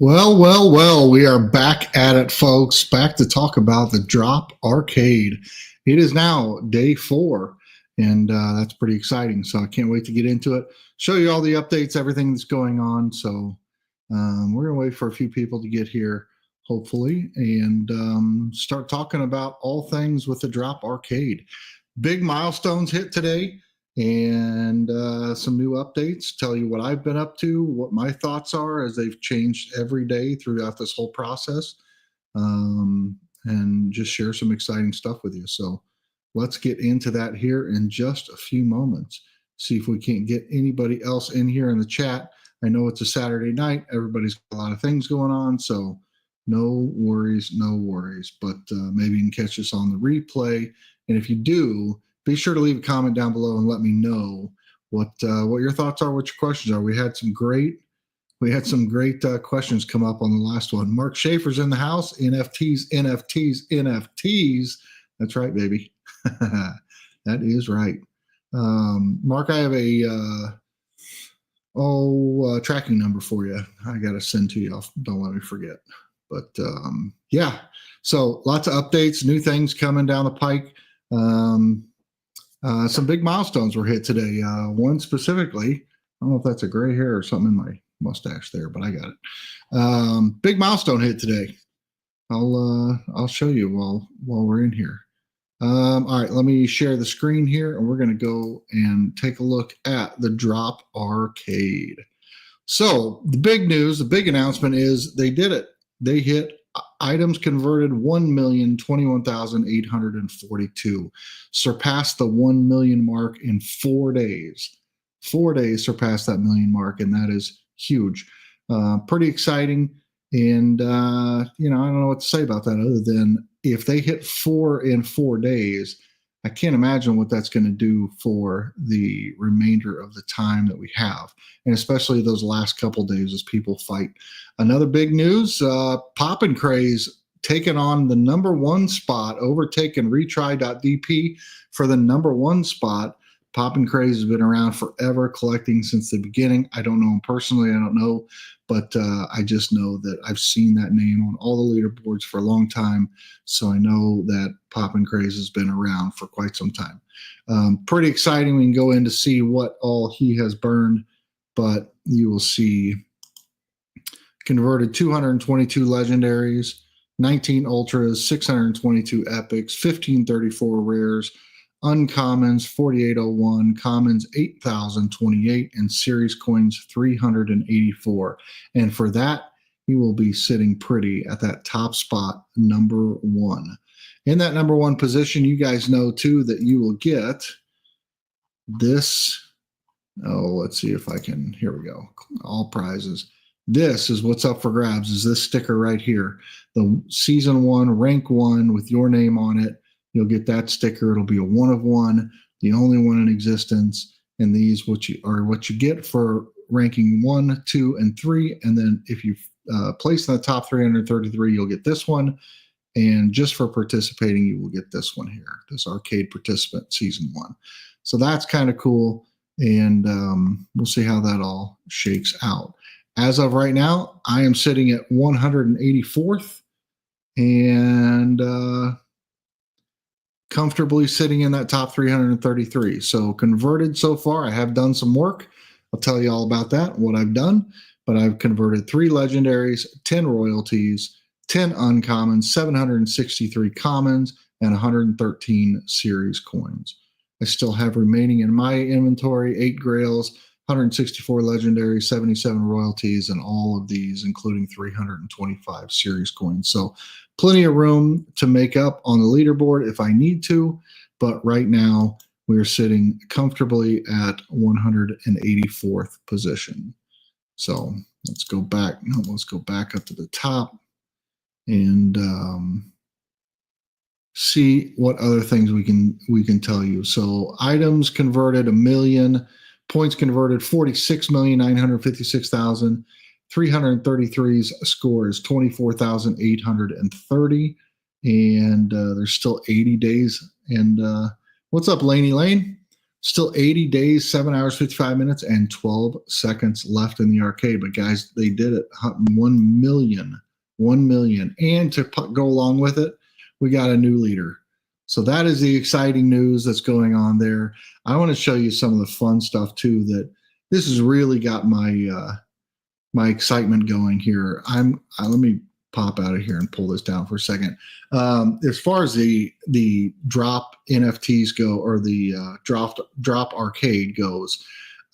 Well, we are back at it, folks. Back to talk about the Droppp Arcade. It is now day 4, and that's pretty exciting. So I can't wait to get into it, show you all the updates, everything that's going on. So we're going to wait for a few people to get here, hopefully, and start talking about all things with the Droppp Arcade. Big milestones hit today, and some new updates, tell you what I've been up to, what my thoughts are as they've changed every day throughout this whole process, and just share some exciting stuff with you. So let's get into that here in just a few moments. See if we can't get anybody else in here in the chat. I know it's a Saturday night. Everybody's got a lot of things going on, so no worries. But maybe you can catch us on the replay. And if you do, be sure to leave a comment down below and let me know what your thoughts are, what your questions are. We had some great questions come up on the last one. Mark Schaefer's in the house. NFTs. That's right, baby. That is right. Mark, I have a tracking number for you. I got to send to you. Don't let me forget. But yeah, so lots of updates, new things coming down the pike. Some big milestones were hit today. One specifically, I don't know if that's a gray hair or something in my mustache there, but I got it. Big milestone hit today. I'll show you while we're in here. All right, let me share the screen here, and we're going to go and take a look at the Droppp Arcade. So the big news, the big announcement is they did it. They hit items converted 1,021,842, surpassed the 1 million mark in 4 days. 4 days surpassed that million mark, and that is huge. Pretty exciting. And I don't know what to say about that other than if they hit 4 in 4 days, I can't imagine what that's going to do for the remainder of the time that we have, and especially those last couple days as people fight. Another big news, Poppin' Craze taking on the #1 spot, overtaking retry.dp for the #1 spot. Poppin' Craze has been around forever, collecting since the beginning. I don't know him personally, I don't know, but I just know that I've seen that name on all the leaderboards for a long time, so I know that Poppin' Craze has been around for quite some time. Pretty exciting. We can go in to see what all he has burned, but you will see converted 222 legendaries, 19 ultras, 622 epics, 1534 rares, uncommons 4801, commons 8028, and series coins 384. And for that, he will be sitting pretty at that top spot, #1. In that #1 position, you guys know too that you will get this. Oh, let's see if I can. Here we go. All prizes. This is what's up for grabs, is this sticker right here. The season 1, rank 1 with your name on it. You'll get that sticker. It'll be a 1 of 1, the only one in existence. And these what you get for ranking 1, 2, and 3. And then if you place in the top 333, you'll get this one. And just for participating, you will get this one here, this Arcade Participant Season 1. So that's kind of cool. And we'll see how that all shakes out. As of right now, I am sitting at 184th and comfortably sitting in that top 333. So converted so far, I have done some work. I'll tell you all about that, what I've done. But I've converted 3 legendaries, 10 royalties, 10 uncommons, 763 commons, and 113 series coins. I still have remaining in my inventory 8 grails, 164 legendaries, 77 royalties, and all of these, including 325 series coins. So plenty of room to make up on the leaderboard if I need to, but right now we're sitting comfortably at 184th position. So let's go back. Let's go back up to the top and see what other things we can tell you. So items converted 1 million, points converted 46,956,000. 333's score is 24,830, and there's still 80 days. And what's up, Laney Lane? Still 80 days, 7 hours, 55 minutes, and 12 seconds left in the arcade. But guys, they did it. 1 million. 1 million. And to go along with it, we got a new leader. So that is the exciting news that's going on there. I want to show you some of the fun stuff too. That this has really got my excitement going here. Let me pop out of here and pull this down for a second. As far as the Droppp NFTs go, or the Droppp arcade goes,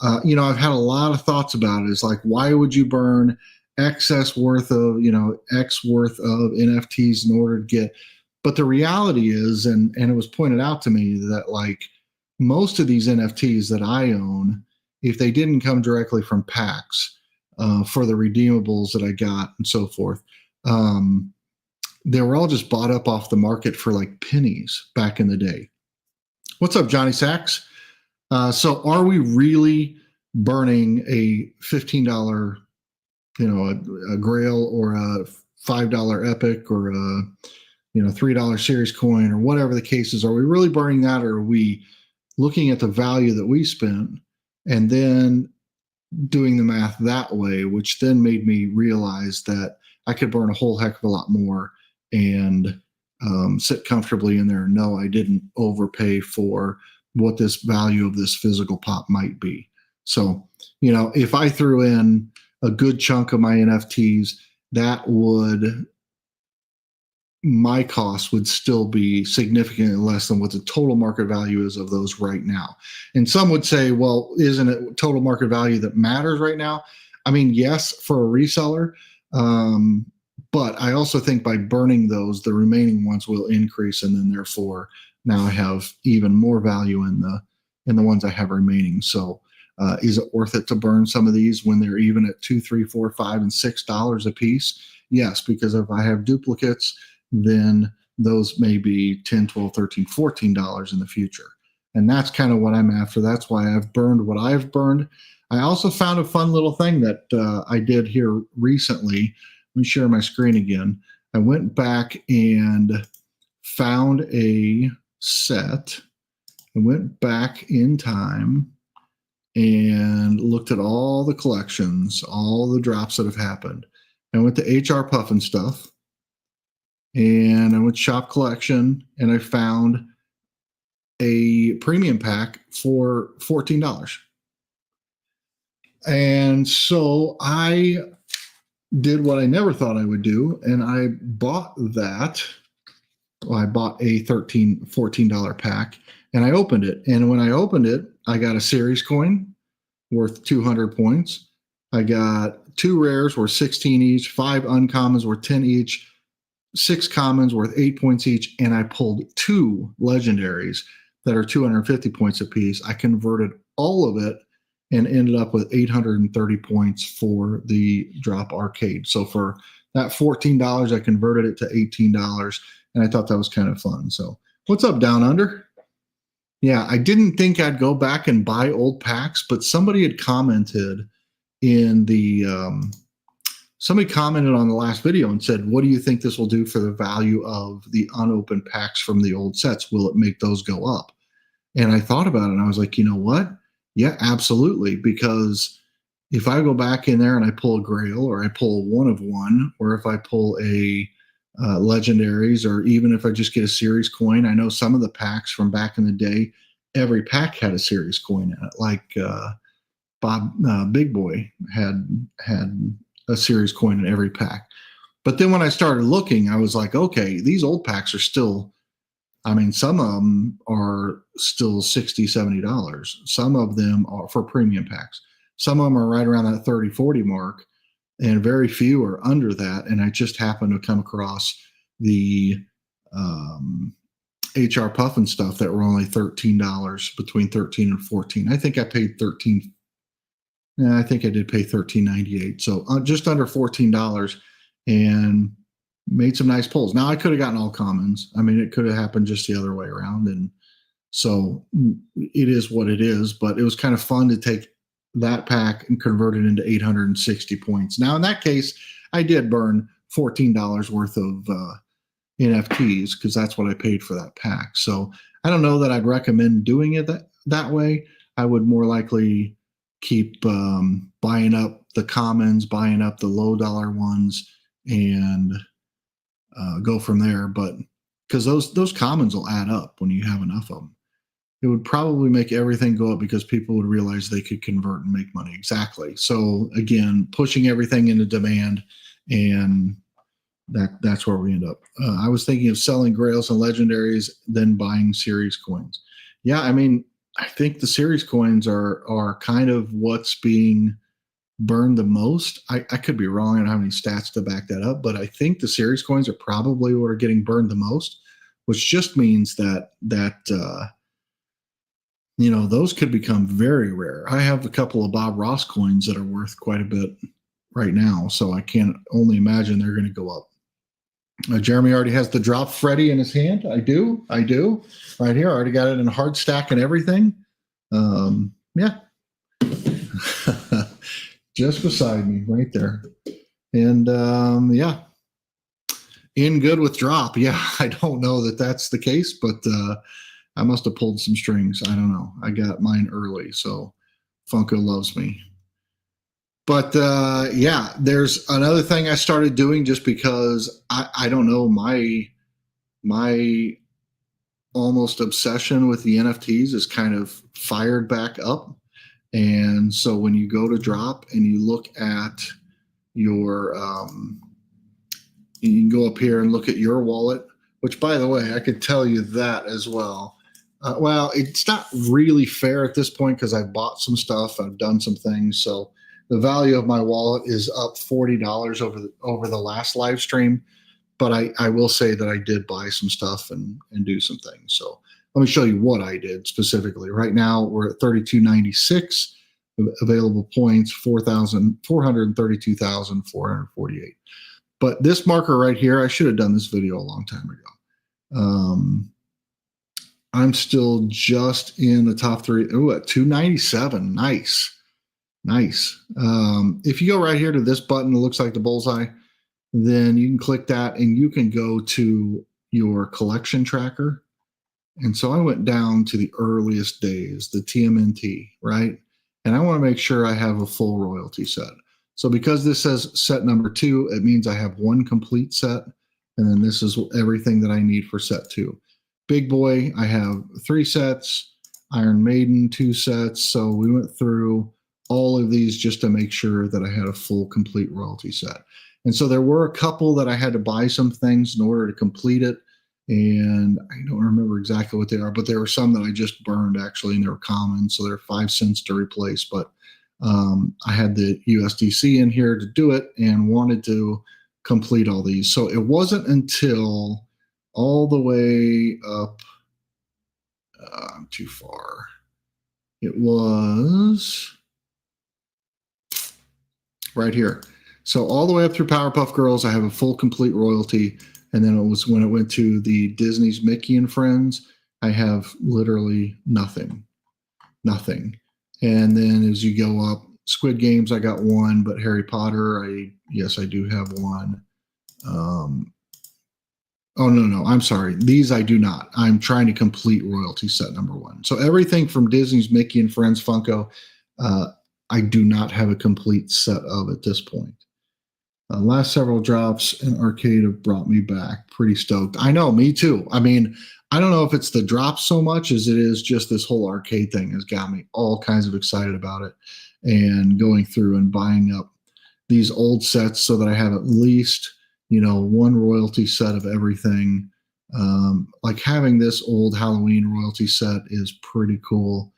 I've had a lot of thoughts about it. It's like, why would you burn excess worth of, X worth of NFTs in order to get? But the reality is, and it was pointed out to me that like most of these NFTs that I own, if they didn't come directly from packs for the redeemables that I got and so forth, they were all just bought up off the market for like pennies back in the day. What's up, Johnny Sachs? So are we really burning a $15, a Grail or a $5 Epic or a $3 series coin or whatever the case is? Are we really burning that, or are we looking at the value that we spent and then doing the math that way, which then made me realize that I could burn a whole heck of a lot more and sit comfortably in there and know I didn't overpay for what this value of this physical pop might be. So, if I threw in a good chunk of my NFTs, my cost would still be significantly less than what the total market value is of those right now. And some would say, well, isn't it total market value that matters right now? I mean, yes, for a reseller. But I also think by burning those, the remaining ones will increase. And then therefore now I have even more value in the ones I have remaining. So is it worth it to burn some of these when they're even at $2, $3, $4, $5, and $6 a piece? Yes, because if I have duplicates, then those may be $10, $12, $13, $14 in the future. And that's kind of what I'm after. That's why I've burned what I've burned. I also found a fun little thing that I did here recently. Let me share my screen again. I went back and found a set. I went back in time and looked at all the collections, all the drops that have happened. I went to HR Puffin Stuff, and I went shop collection, and I found a premium pack for $14. And so I did what I never thought I would do, and I bought that. Well, I bought a $14 pack, and I opened it. And when I opened it, I got a series coin worth 200 points. I got 2 rares worth 16 each, 5 uncommons worth 10 each, 6 commons worth 8 points each, and I pulled 2 legendaries that are 250 points apiece. I converted all of it and ended up with 830 points for the Droppp arcade. So for that $14, I converted it to $18, and I thought that was kind of fun. So what's up, Down Under? Yeah, I didn't think I'd go back and buy old packs, but somebody had commented in the somebody commented on the last video and said, what do you think this will do for the value of the unopened packs from the old sets? Will it make those go up? And I thought about it, and I was like, you know what? Yeah, absolutely. Because if I go back in there and I pull a Grail, or I pull one of one, or if I pull a legendaries, or even if I just get a series coin, I know some of the packs from back in the day, every pack had a series coin in it. Like Big Boy had a series coin in every pack. But then when I started looking, I was like, okay, these old packs are still, I mean, some of them are still $60, $70. Some of them are for premium packs. Some of them are right around that 30, 40 mark, and very few are under that. And I just happened to come across the HR Puffin stuff that were only $13, between 13 and 14. I think I paid 13. Yeah, I think I did pay $13.98. So just under $14, and made some nice pulls. Now I could have gotten all commons. I mean, it could have happened just the other way around. And so it is what it is, but it was kind of fun to take that pack and convert it into 860 points. Now, in that case, I did burn $14 worth of NFTs, because that's what I paid for that pack. So I don't know that I'd recommend doing it that way, I would more likely keep buying up the commons, buying up the low dollar ones, and go from there. But because those commons will add up when you have enough of them, it would probably make everything go up because people would realize they could convert and make money. Exactly. So again, pushing everything into demand, and that's where we end up. I was thinking of selling grails and legendaries, then buying series coins. Yeah, I mean, I think the series coins are kind of what's being burned the most. I could be wrong. I don't have any stats to back that up, but I think the series coins are probably what are getting burned the most, which just means that those could become very rare. I have a couple of Bob Ross coins that are worth quite a bit right now, so I can only imagine they're going to go up. Jeremy already has the Droppp Freddy in his hand. I do. Right here. I already got it in hard stack and everything. Yeah. Just beside me, right there. And yeah. In good with Droppp. Yeah, I don't know that that's the case, but I must have pulled some strings. I don't know. I got mine early, so Funko loves me. But yeah, there's another thing I started doing just because I don't know, my almost obsession with the NFTs is kind of fired back up. And so when you go to Droppp and you look at your you can go up here and look at your wallet, which by the way, I could tell you that as well. Well, it's not really fair at this point because I've bought some stuff, I've done some things, so the value of my wallet is up $40 over the last live stream. But I will say that I did buy some stuff and do some things. So let me show you what I did specifically. Right now we're at 3296 available points, 432,448. But this marker right here, I should have done this video a long time ago. I'm still just in the top three. Oh, at 297. Nice. If you go right here to this button, it looks like the bullseye, then you can click that and you can go to your collection tracker. And so I went down to the earliest days, the TMNT, right? And I want to make sure I have a full royalty set. So because this says set number 2, it means I have one complete set. And then this is everything that I need for set 2. Big Boy, I have 3 sets. Iron Maiden, 2 sets. So we went through all of these just to make sure that I had a full complete royalty set. And so there were a couple that I had to buy some things in order to complete it. And I don't remember exactly what they are, but there were some that I just burned actually, and they were common. So they're 5 cents to replace. But I had the USDC in here to do it and wanted to complete all these. So it wasn't until all the way up, I'm too far. It was right here. So all the way up through Powerpuff Girls, I have a full complete royalty. And then it was when it went to the Disney's Mickey and Friends, I have literally nothing. And then as you go up, Squid Games, I got 1, but Harry Potter, I do have 1. Oh, no, I'm sorry. These I do not. I'm trying to complete royalty set number 1. So everything from Disney's Mickey and Friends Funko, I do not have a complete set of at this point. Last several drops in arcade have brought me back. Pretty stoked. I know, me too. I mean, I don't know if it's the drops so much as it is just this whole arcade thing has got me all kinds of excited about it, and going through and buying up these old sets so that I have at least, one royalty set of everything. Like having this old Halloween royalty set is pretty cool.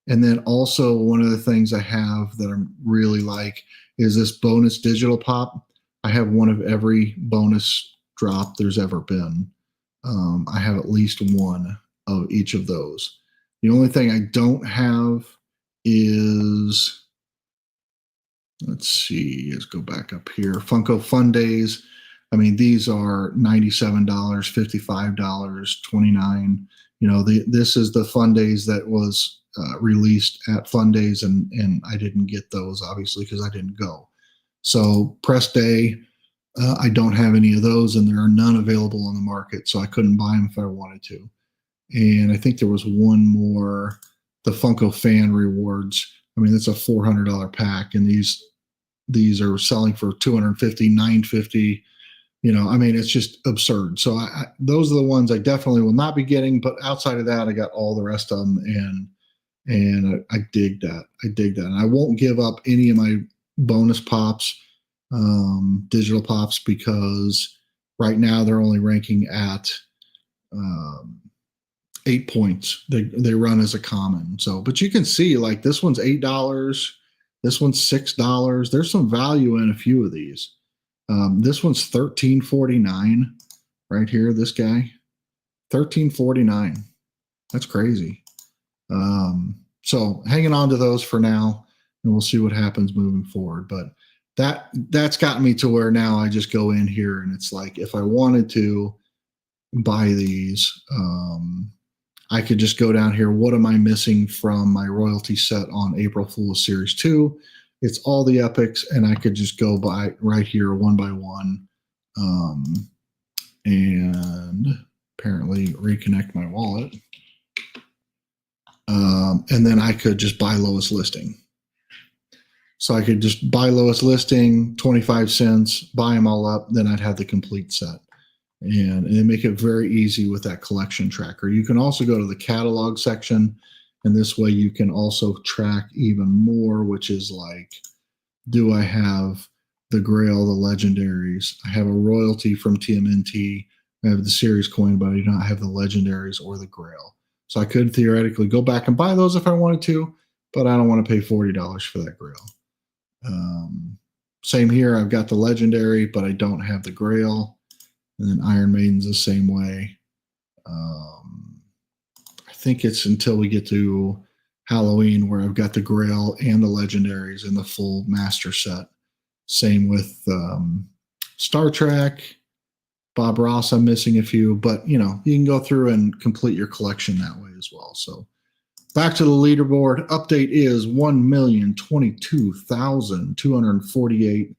And then also one of the things I have that I really like is this bonus digital pop. I have one of every bonus drop there's ever been. I have at least one of each of those. The only thing I don't have is, let's see, let's go back up here. Funko Fun Days. I mean, these are $97, $55, $29. This is the Fun Days that was released at Fun Days, and I didn't get those obviously because I didn't go. So press day, I don't have any of those, and there are none available on the market, so I couldn't buy them if I wanted to. And I think there was one more the Funko fan rewards. I mean, it's a $400 pack, and these are selling for 250, 950. I mean, it's just absurd. So those are the ones I definitely will not be getting. But outside of that, I got all the rest of them, and I dig that. I dig that. And I won't give up any of my bonus pops, digital pops, because right now they're only ranking at um, 8 points. They run as a common. So, but you can see like this one's $8, this one's $6. There's some value in a few of these. This one's $13.49 right here. This guy, $13.49. That's crazy. So hanging on to those for now, and we'll see what happens moving forward. But that's gotten me to where now I just go in here, and it's like if I wanted to buy these, I could just go down here. What am I missing from my royalty set on April Fool's Series 2? It's all the epics, and I could just go by right here one by one, and apparently reconnect my wallet. And then I could just buy lowest listing. So I could just buy lowest listing, 25 cents, buy them all up, then I'd have the complete set. And they make it very easy with that collection tracker. You can also go to the catalog section, and this way you can also track even more, which is like, do I have the Grail, the legendaries? I have a royalty from TMNT. I have the series coin, but I do not have the legendaries or the Grail. So I could theoretically go back and buy those if I wanted to, but I don't want to pay $40 for that Grail. Same here. I've got the legendary, but I don't have the Grail. And then Iron Maiden's the same way. I think it's until we get to Halloween where I've got the Grail and the legendaries in the full master set. Same with Star Trek, Bob Ross. I'm missing a few, but you can go through and complete your collection that way as well. So back to the leaderboard. Update is 1,022,248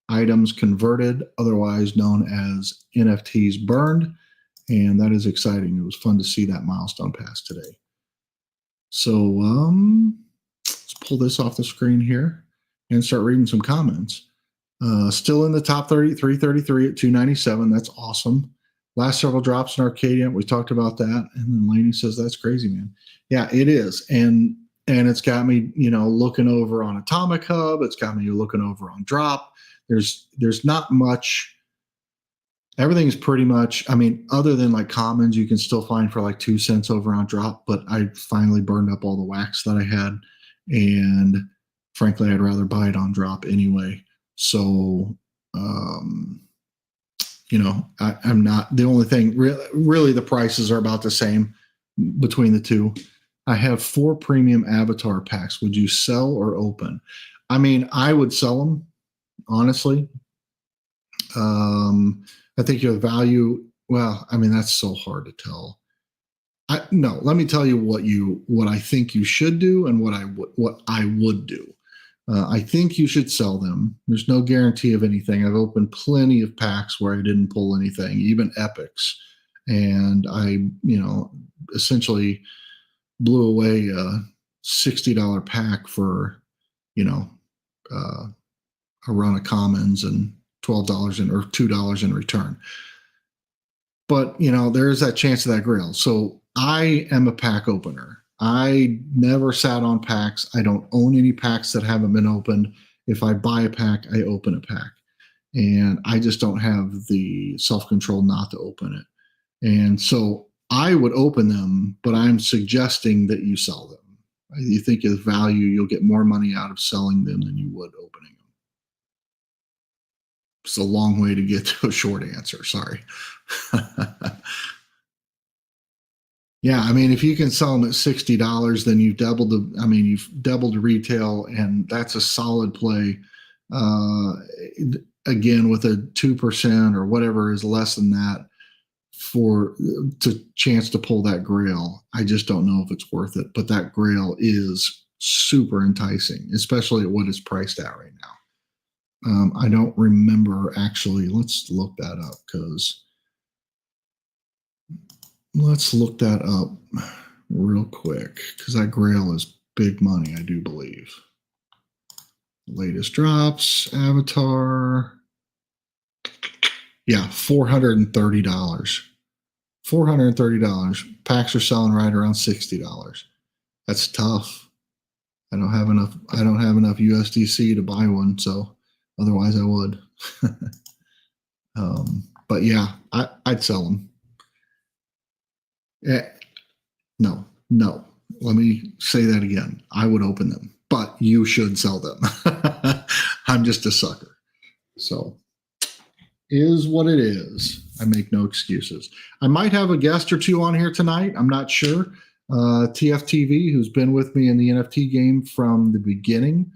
items converted, otherwise known as NFTs burned. And that is exciting. It was fun to see that milestone pass today. So let's pull this off the screen here and start reading some comments. Still in the top 30, 333 at 297. That's awesome. Last several drops in Arcadia. We talked about that. And then Lainey says, that's crazy, man. Yeah, it is. And it's got me, looking over on Atomic Hub. It's got me looking over on Droppp. There's not much. Everything's pretty much, other than like commons, you can still find for like 2 cents over on Droppp, but I finally burned up all the wax that I had. And frankly, I'd rather buy it on Droppp anyway. So, I'm not, the only thing really the prices are about the same between the two. I have 4 premium avatar packs. Would you sell or open? I would sell them, honestly. I think your value, that's so hard to tell. No, let me tell you what I think you should do and what I would do. I think you should sell them. There's no guarantee of anything. I've opened plenty of packs where I didn't pull anything, even epics. And I, essentially blew away a $60 pack for, a run of commons and $12 or $2 in return. But, there is that chance of that Grail. So I am a pack opener. I never sat on packs. I don't own any packs that haven't been opened. If I buy a pack, I open a pack. And I just don't have the self-control not to open it. And so I would open them, but I'm suggesting that you sell them. You think of value, you'll get more money out of selling them than you would opening them. It's a long way to get to a short answer. Sorry. Yeah, if you can sell them at $60, then you've doubled you've doubled retail, and that's a solid play. Again, with a 2% or whatever is less than that for the chance to pull that Grail, I just don't know if it's worth it. But that Grail is super enticing, especially at what it's priced at right now. I don't remember actually. Let's look that up real quick because that Grail is big money, I do believe. Latest drops, Avatar. Yeah, $430. $430. Packs are selling right around $60. That's tough. I don't have enough. I don't have enough USDC to buy one, so otherwise I would. But yeah, I'd sell them. Yeah, no, no. Let me say that again. I would open them, but you should sell them. I'm just a sucker. So is what it is. I make no excuses. I might have a guest or two on here tonight. I'm not sure. TFTV, who's been with me in the NFT game from the beginning,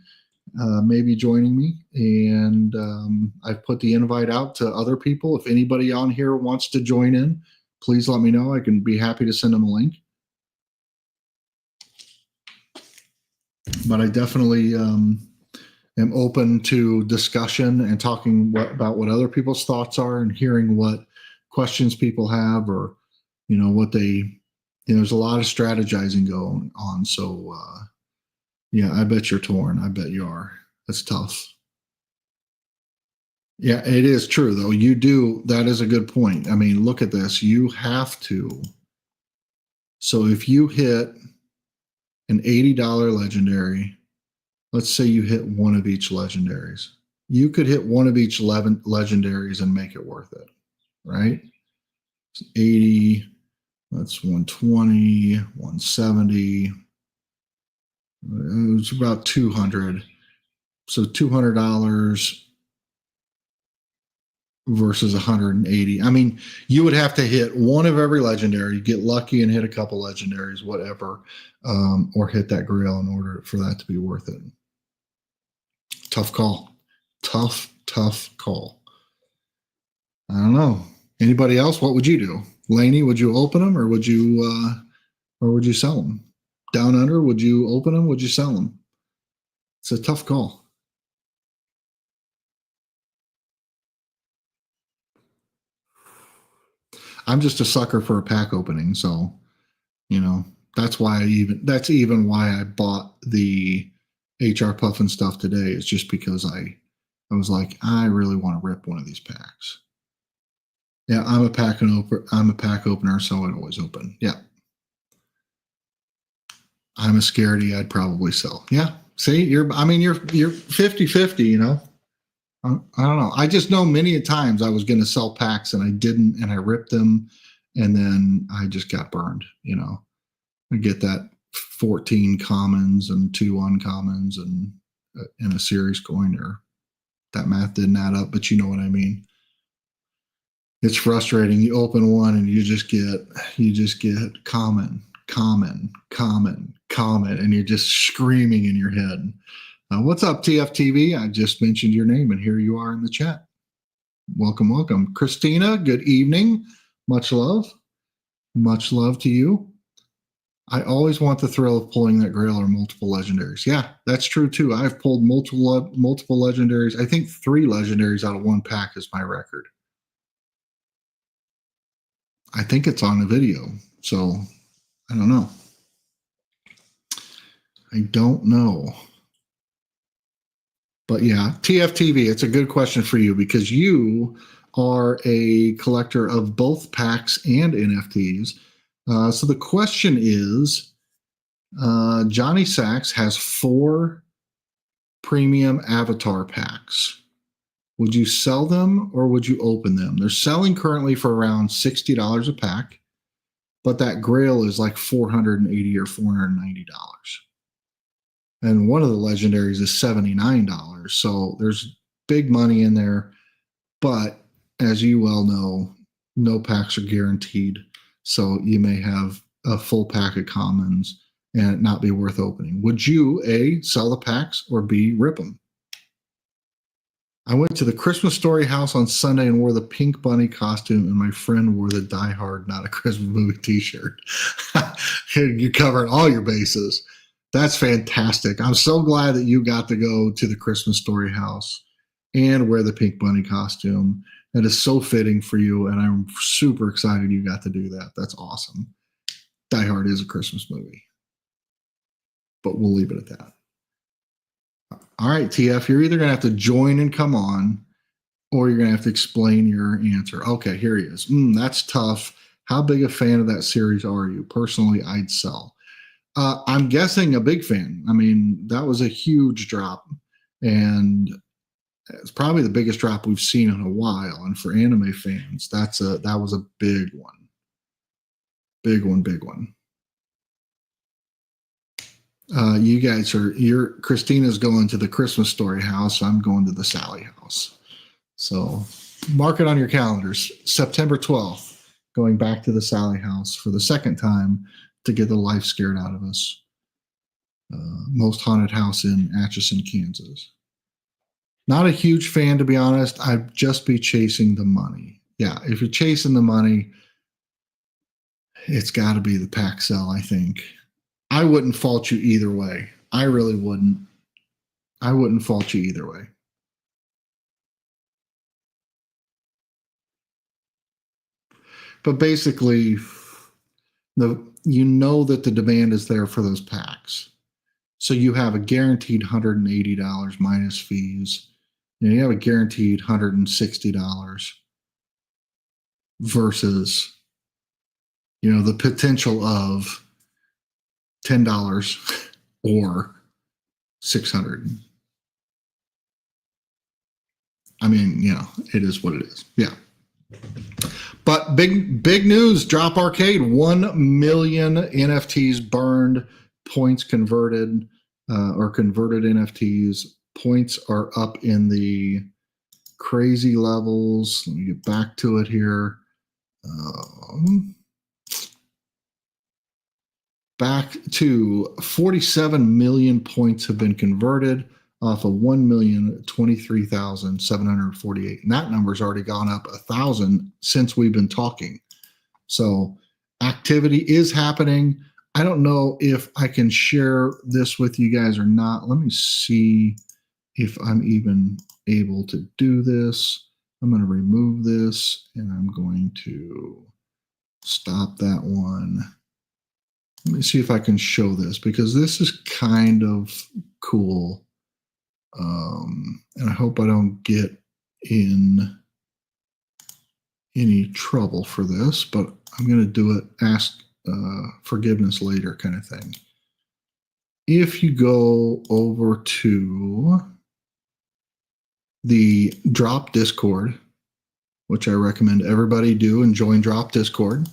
may be joining me. And I've put the invite out to other people. If anybody on here wants to join in, please let me know. I can be happy to send them a link. But I definitely am open to discussion and talking about what other people's thoughts are and hearing what questions people have, or what they, there's a lot of strategizing going on. So yeah, I bet you're torn. I bet you are. That's tough. Yeah, it is true though. You do. That is a good point. I mean, look at this. You have to. So if you hit an $80 legendary, let's say you hit one of each legendaries. You could hit one of each 11 legendaries and make it worth it, right? 80, that's 120, 170. It's about 200. So $200 versus 180. I mean, you would have to hit one of every legendary, get lucky and hit a couple legendaries, whatever, or hit that Grail in order for that to be worth it. Tough call. Tough call. I don't know. Anybody else? What would you do? Laney, would you open them or would you sell them? Down Under, would you open them? Would you sell them? It's a tough call. I'm just a sucker for a pack opening, so that's even why I bought the HR Puffin stuff today. Is just because I was like, I really want to rip one of these packs. Yeah, I'm a pack opener, so I'd always open. Yeah. I'm a scaredy, I'd probably sell. Yeah. See, you're 50-50, I don't know. I just know many times I was going to sell packs and I didn't, and I ripped them, and then I just got burned. I get that 14 commons and 2 uncommons and in a series coin, or that math didn't add up, but you know what I mean. It's frustrating. You open one and you just get common, and you're just screaming in your head. What's up, TFTV? I just mentioned your name, and here you are in the chat. Welcome. Christina, good evening. Much love. Much love to you. I always want the thrill of pulling that Grail or multiple legendaries. Yeah, that's true too. I've pulled multiple legendaries. I think 3 legendaries out of one pack is my record. I think it's on the video, so I don't know. But yeah, TFTV, it's a good question for you because you are a collector of both packs and NFTs. So the question is, Johnny Sachs has 4 premium avatar packs. Would you sell them or would you open them? They're selling currently for around $60 a pack, but that Grail is like $480 or $490. And one of the legendaries is $79. So there's big money in there. But as you well know, no packs are guaranteed. So you may have a full pack of commons and it not be worth opening. Would you, A, sell the packs, or B, rip them? I went to the Christmas Story house on Sunday and wore the pink bunny costume, and my friend wore the Die Hard, Not a Christmas Movie t-shirt. You're covering all your bases. That's fantastic. I'm so glad that you got to go to the Christmas Story house and wear the pink bunny costume. That is so fitting for you, and I'm super excited you got to do that. That's awesome. Die Hard is a Christmas movie, but we'll leave it at that. All right, TF, you're either going to have to join and come on, or you're going to have to explain your answer. Okay, here he is. That's tough. How big a fan of that series are you? Personally, I'd sell. I'm guessing a big fan. I mean, that was a huge drop, and it's probably the biggest drop we've seen in a while. And for anime fans, that was a big one. Big one. You guys Christina's going to the Christmas Story house. I'm going to the Sally house. So mark it on your calendars. September 12th, going back to the Sally house for the second time to get the life scared out of us. Most haunted house in Atchison, Kansas. Not a huge fan, to be honest. I'd just be chasing the money. Yeah, if you're chasing the money, it's got to be the pack sell, I think. I wouldn't fault you either way. I really wouldn't. I wouldn't fault you either way. But basically, you know that the demand is there for those packs. So you have a guaranteed $180 minus fees. You have a guaranteed $160 versus, the potential of $10 or $600. I mean, it is what it is. Yeah. But big news, Droppp Arcade, 1 million NFTs burned, points converted, or converted NFTs. Points are up in the crazy levels. Let me get back to it here. Back to 47 million points have been converted off of 1,023,748. And that number's already gone up 1,000 since we've been talking. So activity is happening. I don't know if I can share this with you guys or not. Let me see if I'm even able to do this. I'm going to remove this and I'm going to stop that one. Let me see if I can show this because this is kind of cool. And I hope I don't get in any trouble for this, but I'm going to do it, ask forgiveness later kind of thing. If you go over to the Droppp Discord, which I recommend everybody do and join Droppp Discord.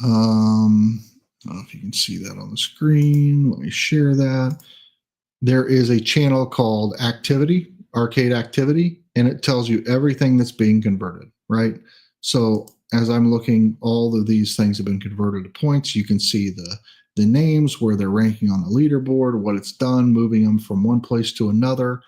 I don't know if you can see that on the screen. Let me share that. There is a channel called Activity, Arcade Activity, and it tells you everything that's being converted, right? So as I'm looking, all of these things have been converted to points. You can see the names, where they're ranking on the leaderboard, what it's done, moving them from one place to another,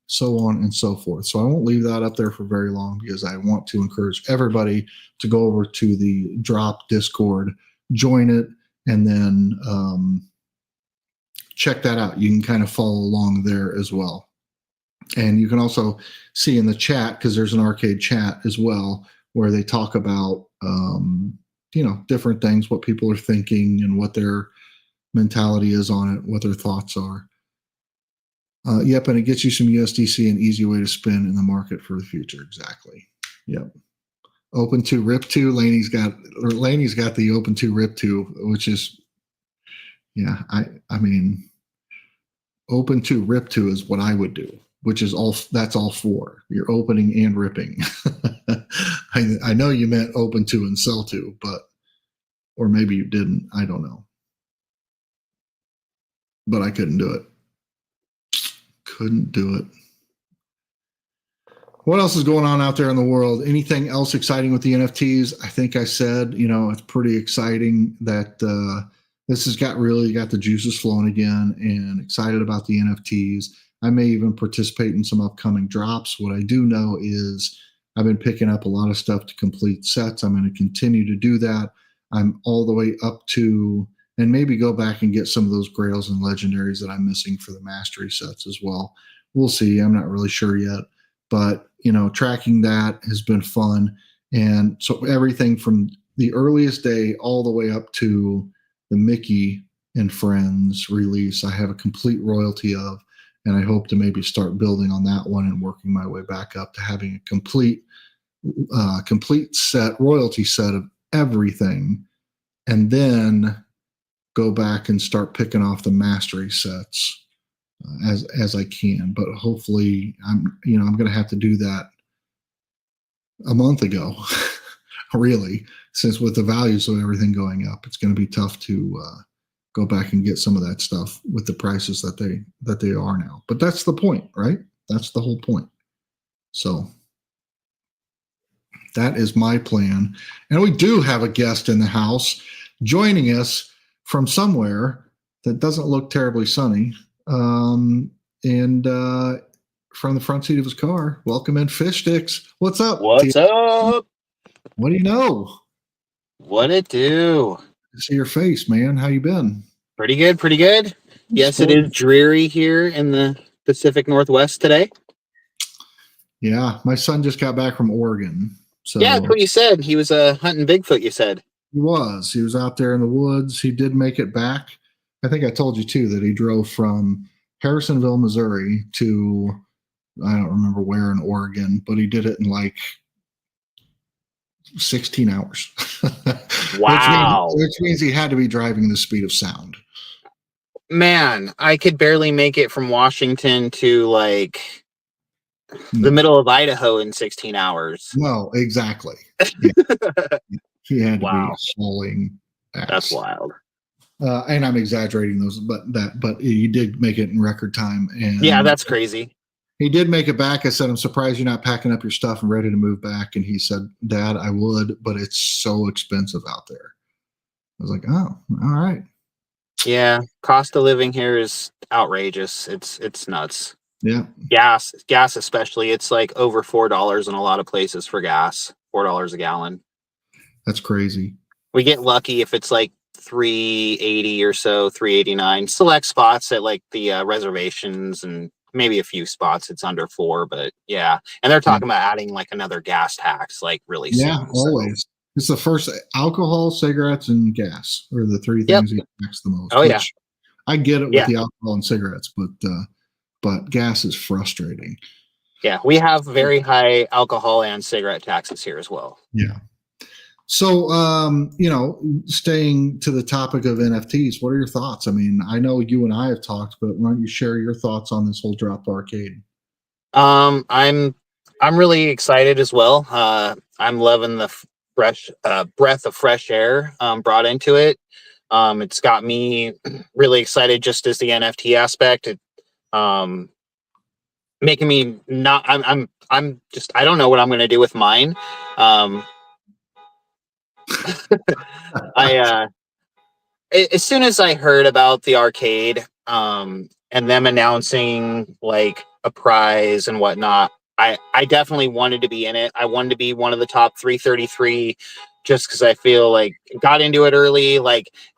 so on and so forth. So I won't leave that up there for very long because I want to encourage everybody to go over to the Droppp Discord, join it, and then check that out. You can kind of follow along there as well. And you can also see in the chat, because there's an arcade chat as well, where they talk about, different things, what people are thinking and what their mentality is on it, what their thoughts are. Yep, and it gets you some USDC, an easy way to spin in the market for the future. Exactly. Yep. Open to Rip to Laney's got the Open to Rip to, which is, yeah, I mean, Open to Rip to is what I would do, which is that's all four. You're opening and ripping. I know you meant open to and sell to, or maybe you didn't. I don't know. But I couldn't do it. Couldn't do it. What else is going on out there in the world? Anything else exciting with the NFTs? I think I said, it's pretty exciting that this has really got the juices flowing again, and excited about the NFTs. I may even participate in some upcoming drops. What I do know is I've been picking up a lot of stuff to complete sets. I'm going to continue to do that. I'm all the way up to, and maybe go back and get some of those grails and legendaries that I'm missing for the mastery sets as well. We'll see. I'm not really sure yet, but tracking that has been fun. And so everything from the earliest day all the way up to the Mickey and Friends release, I have a complete royalty of, and I hope to maybe start building on that one and working my way back up to having a complete set royalty set of everything, and then go back and start picking off the mastery sets as I can. But hopefully, I'm going to have to do that a month ago. Really, since with the values of everything going up, it's going to be tough to go back and get some of that stuff with the prices that they are now. But that's the point, right? That's the whole point. So that is my plan. And we do have a guest in the house joining us from somewhere that doesn't look terribly sunny. And from the front seat of his car, welcome in Fish Sticks. What's up? What's up? What do you know? What it do? I see your face, man. How you been? Pretty good, pretty good. Yes, it is dreary here in the Pacific Northwest today. Yeah, my son just got back from Oregon. So yeah, that's what you said. He was hunting Bigfoot, you said. He was out there in the woods. He did make it back. I think I told you too that he drove from Harrisonville, Missouri to, I don't remember where in Oregon, but he did it in like 16 hours. Wow. which means he had to be driving the speed of sound. Man, I could barely make it from Washington to like the middle of Idaho in 16 hours. No, exactly. Yeah. He had to be hauling ass. That's wild. And I'm exaggerating those, but he did make it in record time. And yeah, that's crazy. He did make it back. I said, I'm surprised you're not packing up your stuff and ready to move back. And he said, Dad, I would, but it's so expensive out there. I was like, oh, all right. Yeah, cost of living here is outrageous. It's nuts. Yeah. Gas especially. It's like over $4 in a lot of places for gas. $4 a gallon. That's crazy. We get lucky if it's like $3.80 or so, $3.89. Select spots at like the reservations and maybe a few spots it's under $4, but yeah. And they're talking about adding like another gas tax like really soon. Yeah, always. So. It's the first alcohol, cigarettes, and gas are the three things he tax the most. Oh yeah. I get it with the alcohol and cigarettes, but gas is frustrating. Yeah, we have very high alcohol and cigarette taxes here as well. Yeah. So, staying to the topic of NFTs, what are your thoughts? I mean, I know you and I have talked, but why don't you share your thoughts on this whole Droppp arcade? I'm really excited as well. I'm loving the fresh breath of fresh air brought into it. It's got me really excited just as the NFT aspect. It, making me not. I'm just. I don't know what I'm going to do with mine. As soon as I heard about the arcade and them announcing like a prize and whatnot, I definitely wanted to be in it. I wanted to be one of the top 333 just because I feel like got into it early,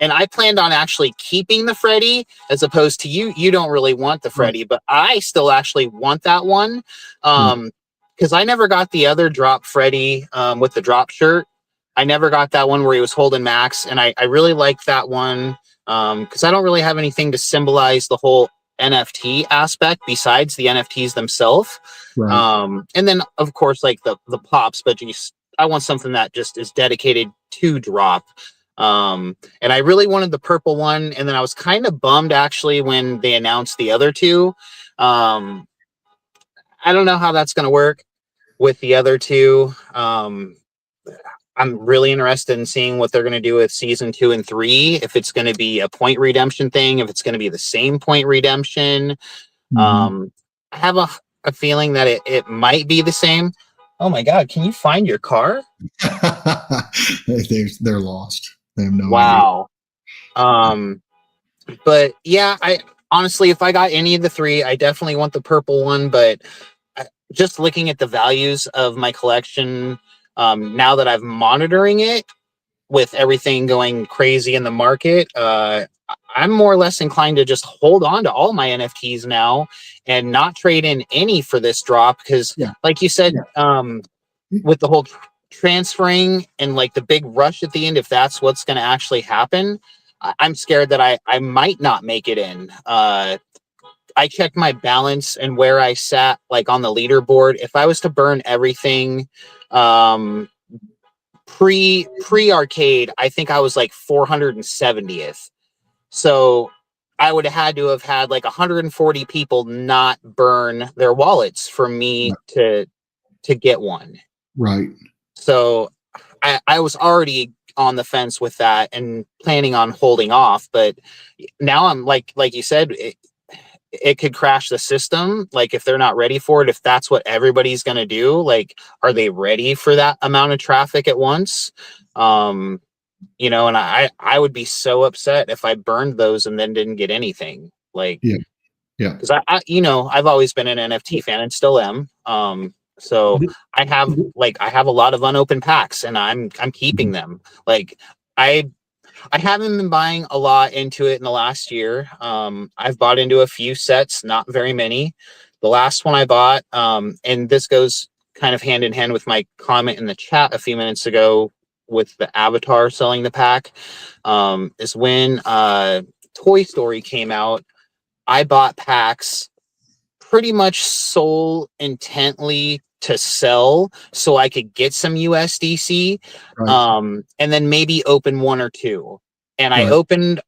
and I planned on actually keeping the Freddy as opposed to you don't really want the Freddy, but I still actually want that one because I never got the other Droppp Freddy with the Droppp shirt. I never got that one where he was holding Max, and I really liked that one because I don't really have anything to symbolize the whole NFT aspect besides the NFTs themselves. Right. And then, of course, like the pops, but I want something that just is dedicated to Droppp. And I really wanted the purple one, and then I was kind of bummed, actually, when they announced the other two. I don't know how that's going to work with the other two. I'm really interested in seeing what they're going to do with season 2 and 3. If it's going to be a point redemption thing, if it's going to be the same point redemption. I have a feeling that it might be the same. Oh my God, can you find your car? They're lost. They have no idea. But yeah, I honestly, if I got any of the 3, I definitely want the purple one, but just looking at the values of my collection, now that I'm monitoring it with everything going crazy in the market, I'm more or less inclined to just hold on to all my NFTs now and not trade in any for this drop. Because like you said, with the whole transferring and like the big rush at the end, if that's what's going to actually happen, I'm scared that I might not make it in. I checked my balance and where I sat like on the leaderboard. If I was to burn everything um pre arcade, I think I was like 470th. So I would have had to have had like 140 people not burn their wallets for me to get one. Right. So I was already on the fence with that and planning on holding off, but now I'm like you said, it could crash the system. Like if they're not ready for it, if that's what everybody's going to do, like, are they ready for that amount of traffic at once? You know, and I would be so upset if I burned those and then didn't get anything. Like, Yeah. Yeah. because I you know, I've always been an NFT fan and still am. So I have a lot of unopened packs and I'm keeping them. Like I I haven't been buying a lot into it in the last year. I've bought into a few sets, not very many. The last one I bought, and this goes kind of hand in hand with my comment in the chat a few minutes ago with the avatar selling the pack, is when Toy Story came out. I bought packs pretty much sole intently to sell so I could get some USDC, Right. and then maybe open one or two. And Right.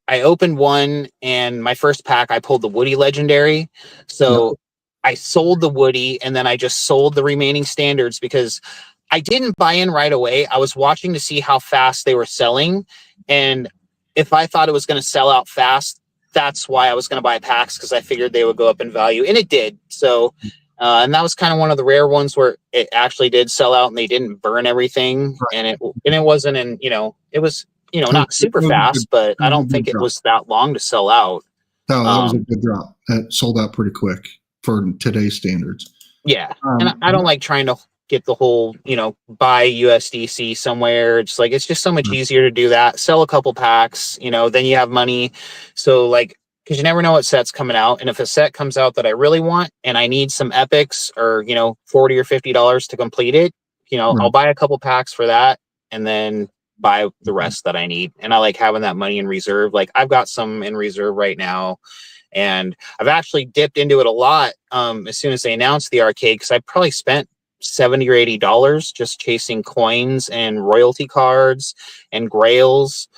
I opened one, and my first pack I pulled the Woody Legendary. So I sold the Woody and then I just sold the remaining standards because I didn't buy in right away. I was watching to see how fast they were selling, and if I thought it was going to sell out fast, that's why I was going to buy packs, because I figured they would go up in value, and it did. So, and that was kind of one of the rare ones where it actually did sell out and they didn't burn everything, Right. and it wasn't in, you know, it was, you know, It was, not super it was a good, fast, but it I was a don't good think it drop. was that long to sell out. No, that was a Um, good drop. That sold out pretty quick for today's standards. yeah, and I don't like trying to get the whole, you know, buy USDC somewhere. It's like, it's just so much easier to do that. Sell a couple packs, you know, then you have money. So like, because you never know what set's coming out. And if a set comes out that I really want and I need some epics or, you know, $40 or $50 to complete it, you know, I'll buy a couple packs for that and then buy the rest that I need. And I like having that money in reserve. Like I've got some in reserve right now. And I've actually dipped into it a lot as soon as they announced the arcade, because I probably spent $70 or $80 just chasing coins and royalty cards and grails,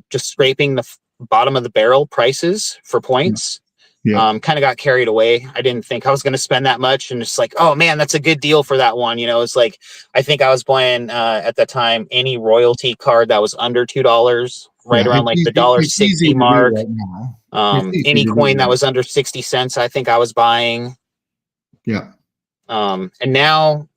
just scraping the bottom of the barrel prices for points. Yeah. Kind of got carried away. I didn't think I was going to spend that much, and it's like, oh man, that's a good deal for that one. You know, it's like, I think I was buying at the time any royalty card that was under $2, right around like the $1.60 mark. Right now. Any coin that was under 60 cents, I think I was buying. Yeah. And now,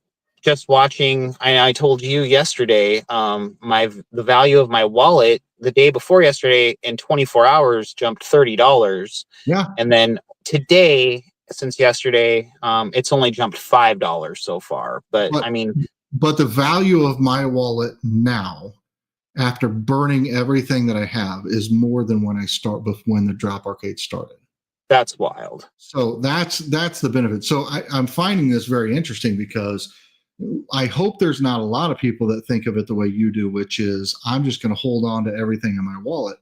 just watching, I told you yesterday, the value of my wallet the day before yesterday in 24 hours jumped $30. Yeah. And then today, since yesterday, it's only jumped $5 so far. But I mean, but the value of my wallet now, after burning everything that I have, is more than when the Droppp arcade started. That's wild. So that's the benefit. So I'm finding this very interesting, because I hope there's not a lot of people that think of it the way you do, which is, I'm just going to hold on to everything in my wallet,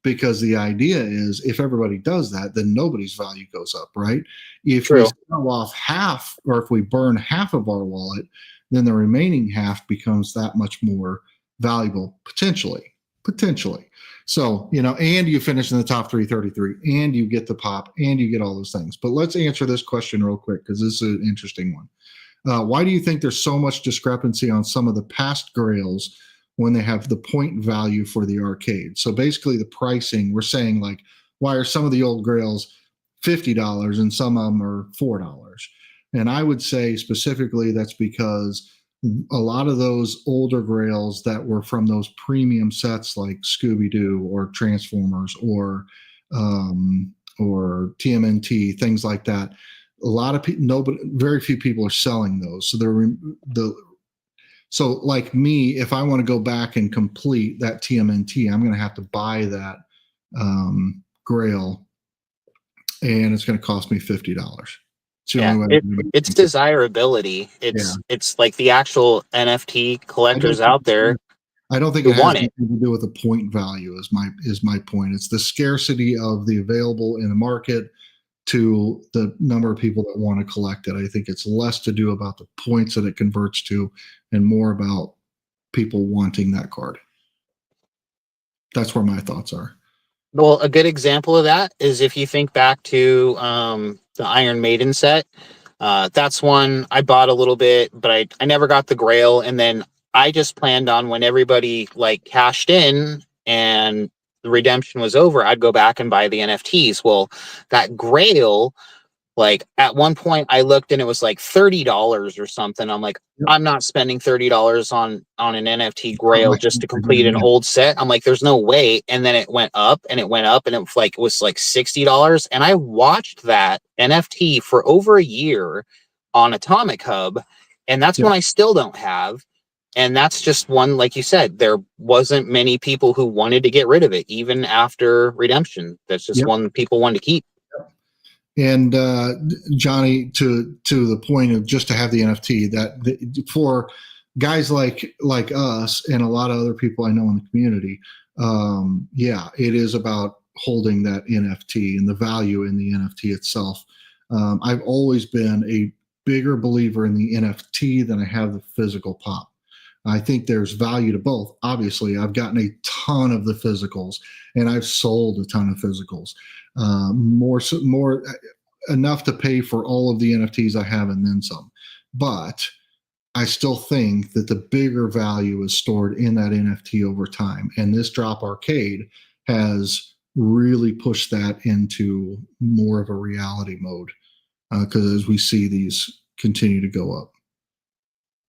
because the idea is, if everybody does that, then nobody's value goes up, right? If we sell off half, or if we burn half of our wallet, then the remaining half becomes that much more valuable, potentially. So, you know, and you finish in the top 333, and you get the pop, and you get all those things. But let's answer this question real quick, because this is an interesting one. Why do you think there's so much discrepancy on some of the past grails when they have the point value for the arcade? So basically the pricing, we're saying, like, why are some of the old grails $50 and some of them are $4? And I would say specifically that's because a lot of those older grails that were from those premium sets like Scooby-Doo or Transformers or TMNT, things like that, a lot of people, very few people are selling those. So like me, if I want to go back and complete that TMNT, I'm going to have to buy that grail, and it's going to cost me $50. It's desirability. It's like the actual NFT collectors out there. I don't think You it has want it. anything to do with the point value. Is my point. It's the scarcity of the available in the market to the number of people that want to collect it. I think it's less to do about the points that it converts to, and more about people wanting that card. That's where my thoughts are. Well, a good example of that is if you think back to the Iron Maiden set. That's one I bought a little bit, but I never got the Grail. And then I just planned on when everybody like cashed in and the redemption was over, I'd go back and buy the NFTs. Well, that Grail, like at one point I looked and it was like $30 or something. I'm like, Yep. I'm not spending $30 on an NFT Not Grail my just to complete game, an yeah. old set. I'm like, there's no way. And then it went up and it went up and it was like $60. And I watched that NFT for over a year on Atomic Hub. And that's Yep. one I still don't have. And that's just one, like you said, there wasn't many people who wanted to get rid of it, even after redemption. That's just Yep. one people wanted to keep. And Johnny, to the point of just to have the NFT, for guys like us and a lot of other people I know in the community, yeah, it is about holding that NFT and the value in the NFT itself. I've always been a bigger believer in the NFT than I have the physical pop. I think there's value to both. Obviously, I've gotten a ton of the physicals, and I've sold a ton of physicals. More enough to pay for all of the NFTs I have and then some. But I still think that the bigger value is stored in that NFT over time. And this Droppp Arcade has really pushed that into more of a reality mode, because as we see these continue to go up.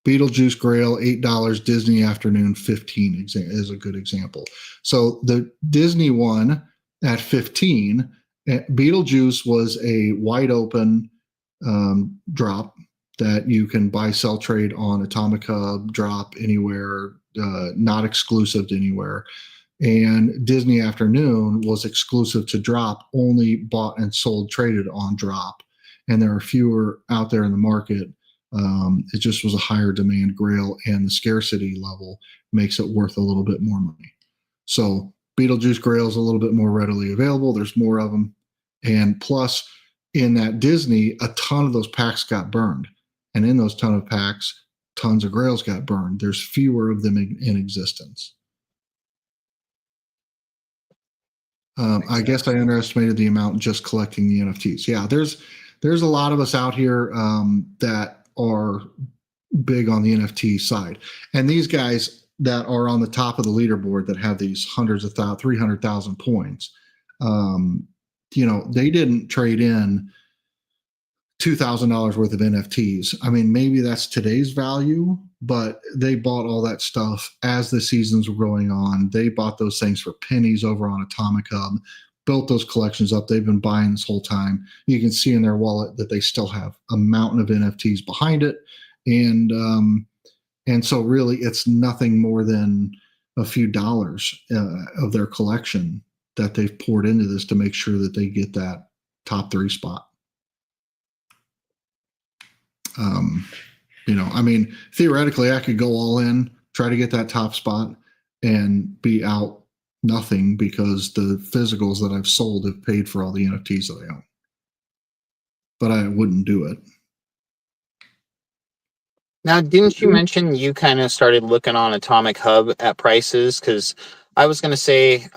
Beetlejuice Grail, $8. Disney Afternoon, 15 is a good example. So the Disney one at 15, Beetlejuice was a wide open drop that you can buy, sell, trade on Atomic Hub, Droppp anywhere, not exclusive to anywhere. And Disney Afternoon was exclusive to Droppp, only bought and sold, traded on Droppp. And there are fewer out there in the market. It just was a higher demand Grail, and the scarcity level makes it worth a little bit more money. So Beetlejuice Grail is a little bit more readily available. There's more of them. And plus, in that Disney, a ton of those packs got burned. And in those ton of packs, tons of Grails got burned. There's fewer of them in existence. I guess I underestimated the amount just collecting the NFTs. Yeah, there's a lot of us out here that are big on the NFT side, and these guys that are on the top of the leaderboard that have these hundreds of 300,000 points, they didn't trade in $2,000 worth of NFTs. I mean, maybe that's today's value, but they bought all that stuff as the seasons were going on. They bought those things for pennies over on Atomic Hub, built those collections up. They've been buying this whole time. You can see in their wallet that they still have a mountain of NFTs behind it. And so really it's nothing more than a few dollars of their collection that they've poured into this to make sure that they get that top 3 spot. I mean, theoretically, I could go all in, try to get that top spot, and be out nothing because the physicals that I've sold have paid for all the NFTs that I own. But I wouldn't do it. Now, didn't you mention you kind of started looking on Atomic Hub at prices? Because I was going to say,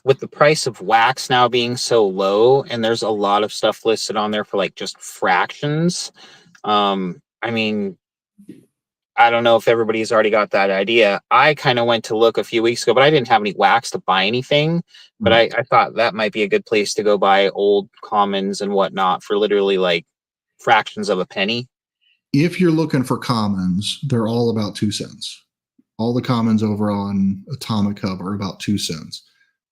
with the price of wax now being so low, and there's a lot of stuff listed on there for like just fractions. I mean, I don't know if everybody's already got that idea. I kind of went to look a few weeks ago, but I didn't have any wax to buy anything. But I thought that might be a good place to go buy old commons and whatnot for literally like fractions of a penny. If you're looking for commons, they're all about 2 cents. All the commons over on Atomic Hub are about 2 cents.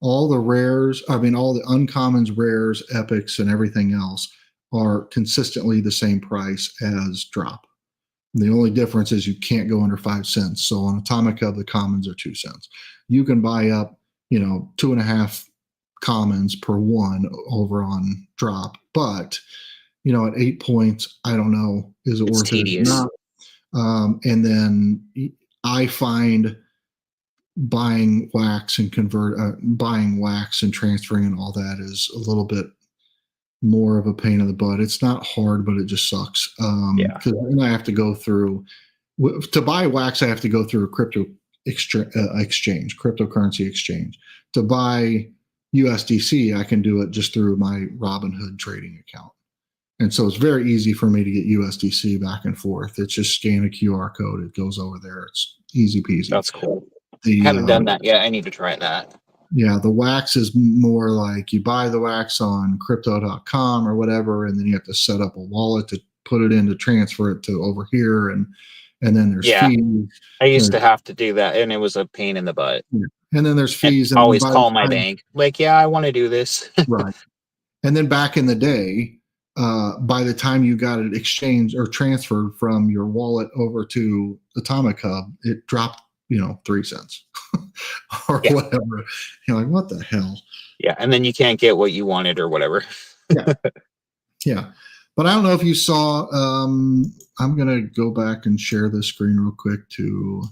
All the rares, I mean, all the uncommons, rares, epics, and everything else are consistently the same price as Droppp. The only difference is you can't go under 5 cents. So on Atomic Hub, the commons are 2 cents. You can buy up, 2.5 commons per one over on Droppp, but at 8 points, I don't know, is it worth tedious. it or not? And then I find buying wax and buying wax and transferring and all that is a little bit more of a pain in the butt. It's not hard, but it just sucks. Yeah. Because then I have to go through to buy wax. I have to go through a exchange, cryptocurrency exchange. To buy USDC, I can do it just through my Robinhood trading account. And so it's very easy for me to get USDC back and forth. It's just scan a QR code. It goes over there. It's easy peasy. That's cool. The, I haven't done that yet. I need to try that. Yeah, the wax is more like you buy the wax on crypto.com or whatever, and then you have to set up a wallet to put it in to transfer it to over here. And then there's fees. I used to have to do that, and it was a pain in the butt. Yeah. And then there's fees. And always call my bank. Like, yeah, I want to do this. Right. And then back in the day, by the time you got it exchanged or transferred from your wallet over to Atomic Hub, it dropped, 3 cents or whatever. You're like, what the hell? Yeah. And then you can't get what you wanted or whatever. Yeah. But I don't know if you saw, I'm going to go back and share this screen real quick to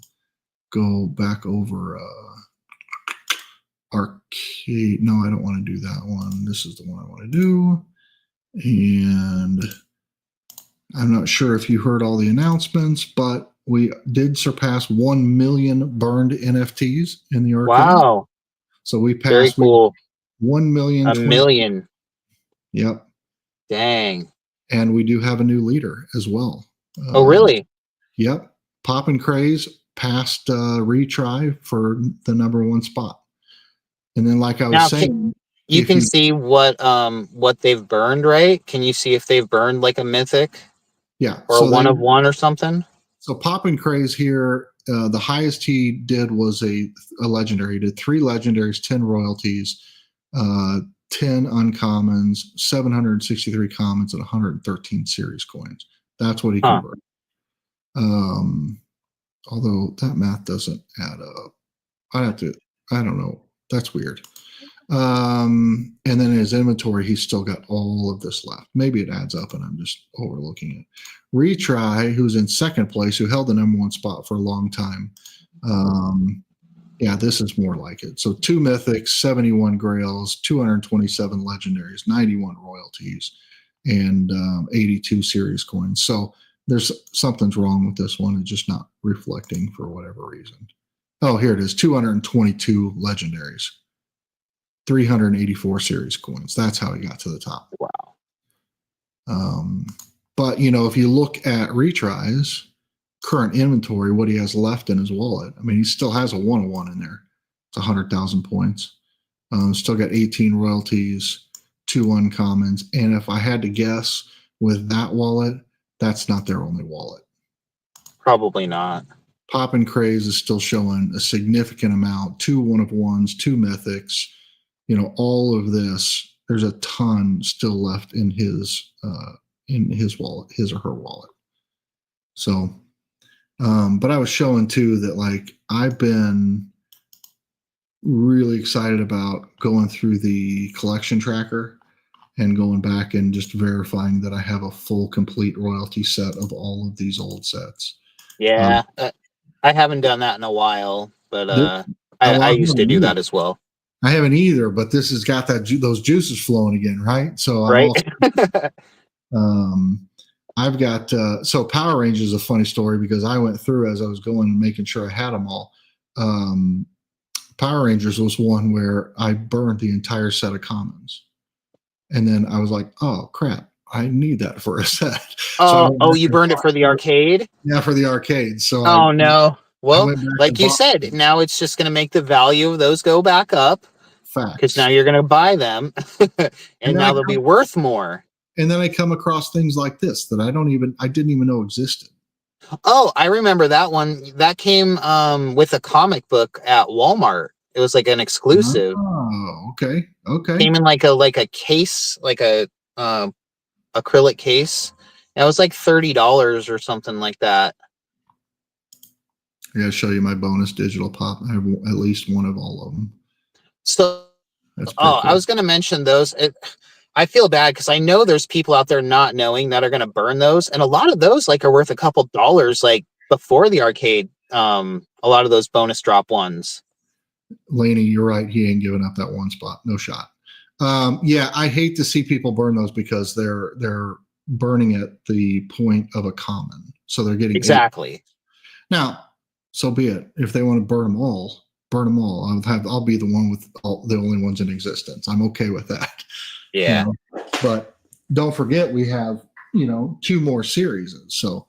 go back over arcade. No, I don't want to do that one. This is the one I want to do. And I'm not sure if you heard all the announcements, but we did surpass 1 million burned NFTs in the arcade. Wow. So we passed Very cool. 1 million. A million. Yep. Dang. And we do have a new leader as well. Oh, really? Yep. Pop and Craze passed Retry for the #1 spot. And then, like I was saying, you can see what they've burned, right? Can you see if they've burned like a mythic? Yeah. Or a 1 of 1 or something? So Pop and Craze here, the highest he did was a legendary. He did 3 legendaries, 10 royalties, 10 uncommons, 763 commons, and 113 series coins. That's what he converted. Although that math doesn't add up. I don't know. That's weird. And then in his inventory, he's still got all of this left. Maybe it adds up and I'm just overlooking it. Retry, who's in second place, who held the #1 spot for a long time. Yeah, this is more like it. So 2 mythics, 71 grails, 227 legendaries, 91 royalties, and 82 series coins. So something's wrong with this one. It's just not reflecting for whatever reason. Oh, here it is. 222 legendaries, 384 series coins. That's how he got to the top. Wow. But if you look at Retry's current inventory, what he has left in his wallet, I mean, he still has a 1 of 1 in there. It's 100,000 points. Still got 18 royalties, 2 uncommons. And if I had to guess, with that wallet, that's not their only wallet. Probably not. Pop and Craze is still showing a significant amount, 2 1 of 1s, 2 mythics, all of this. There's a ton still left in his wallet, his or her wallet. So, but I was showing too that like I've been really excited about going through the collection tracker and going back and just verifying that I have a full complete royalty set of all of these old sets. Yeah. I haven't done that in a while, but I used to do that as well. I haven't either, but this has got those juices flowing again, right? So right. I've got so Power Rangers is a funny story because I went through as I was going and making sure I had them all. Power Rangers was one where I burned the entire set of commons, and then I was like, "Oh crap, I need that for a set." You burned it for the arcade? Yeah, for the arcade. So no. Well, like you said, now it's just going to make the value of those go back up. Because now you're going to buy them, and now they'll be worth more. And then I come across things like this that I didn't even know existed. Oh, I remember that one. That came with a comic book at Walmart. It was like an exclusive. Oh, okay. Came in like a case, like a acrylic case. It was like $30 or something like that. I gotta show you my bonus digital pop. I have at least one of all of them. So, that's cool. I was going to mention those. I feel bad because I know there's people out there not knowing that are going to burn those, and a lot of those like are worth a couple dollars. Like before the arcade, a lot of those bonus drop ones. Laney, you're right. He ain't giving up that one spot. No shot. Yeah, I hate to see people burn those because they're burning at the point of a common, so they're getting 8. Exactly. Now, so be it. If they want to burn them all, burn them all. I'll be the one with the only ones in existence. I'm okay with that. Yeah. But don't forget we have 2 more series. So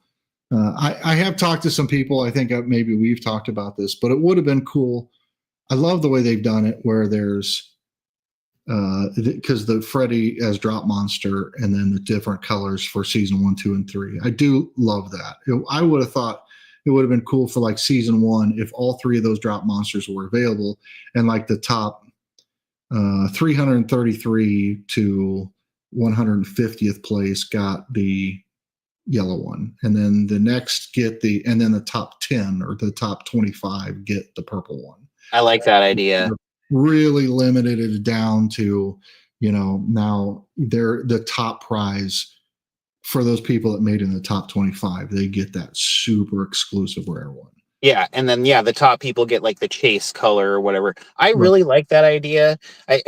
I have talked to some people. I think maybe we've talked about this, but it would have been cool. I love the way they've done it, where there's because the Freddy as Drop Monster and then the different colors for season 1, 2, and 3. I do love that. I would have thought it would have been cool for like season 1 if all 3 of those Drop Monsters were available, and like the top 333 to 150th place got the yellow one, and then the next and then the top 10 or the top 25 get the purple one. I like that idea. Really limited it down to, now they're the top prize for those people that made in the top 25. They get that super exclusive rare one. Yeah, and then the top people get like the chase color or whatever. I really like that idea. I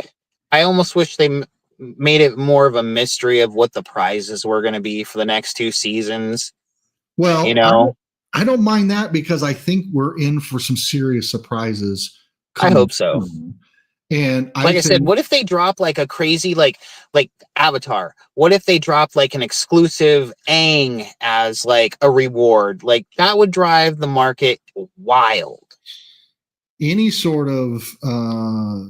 almost wish they made it more of a mystery of what the prizes were going to be for the next 2 seasons. Well, I don't mind that, because I think we're in for some serious surprises. I hope so. And I said, what if they drop like a crazy like Avatar? What if they drop like an exclusive Aang as like a reward? Like that would drive the market wild. Any sort of I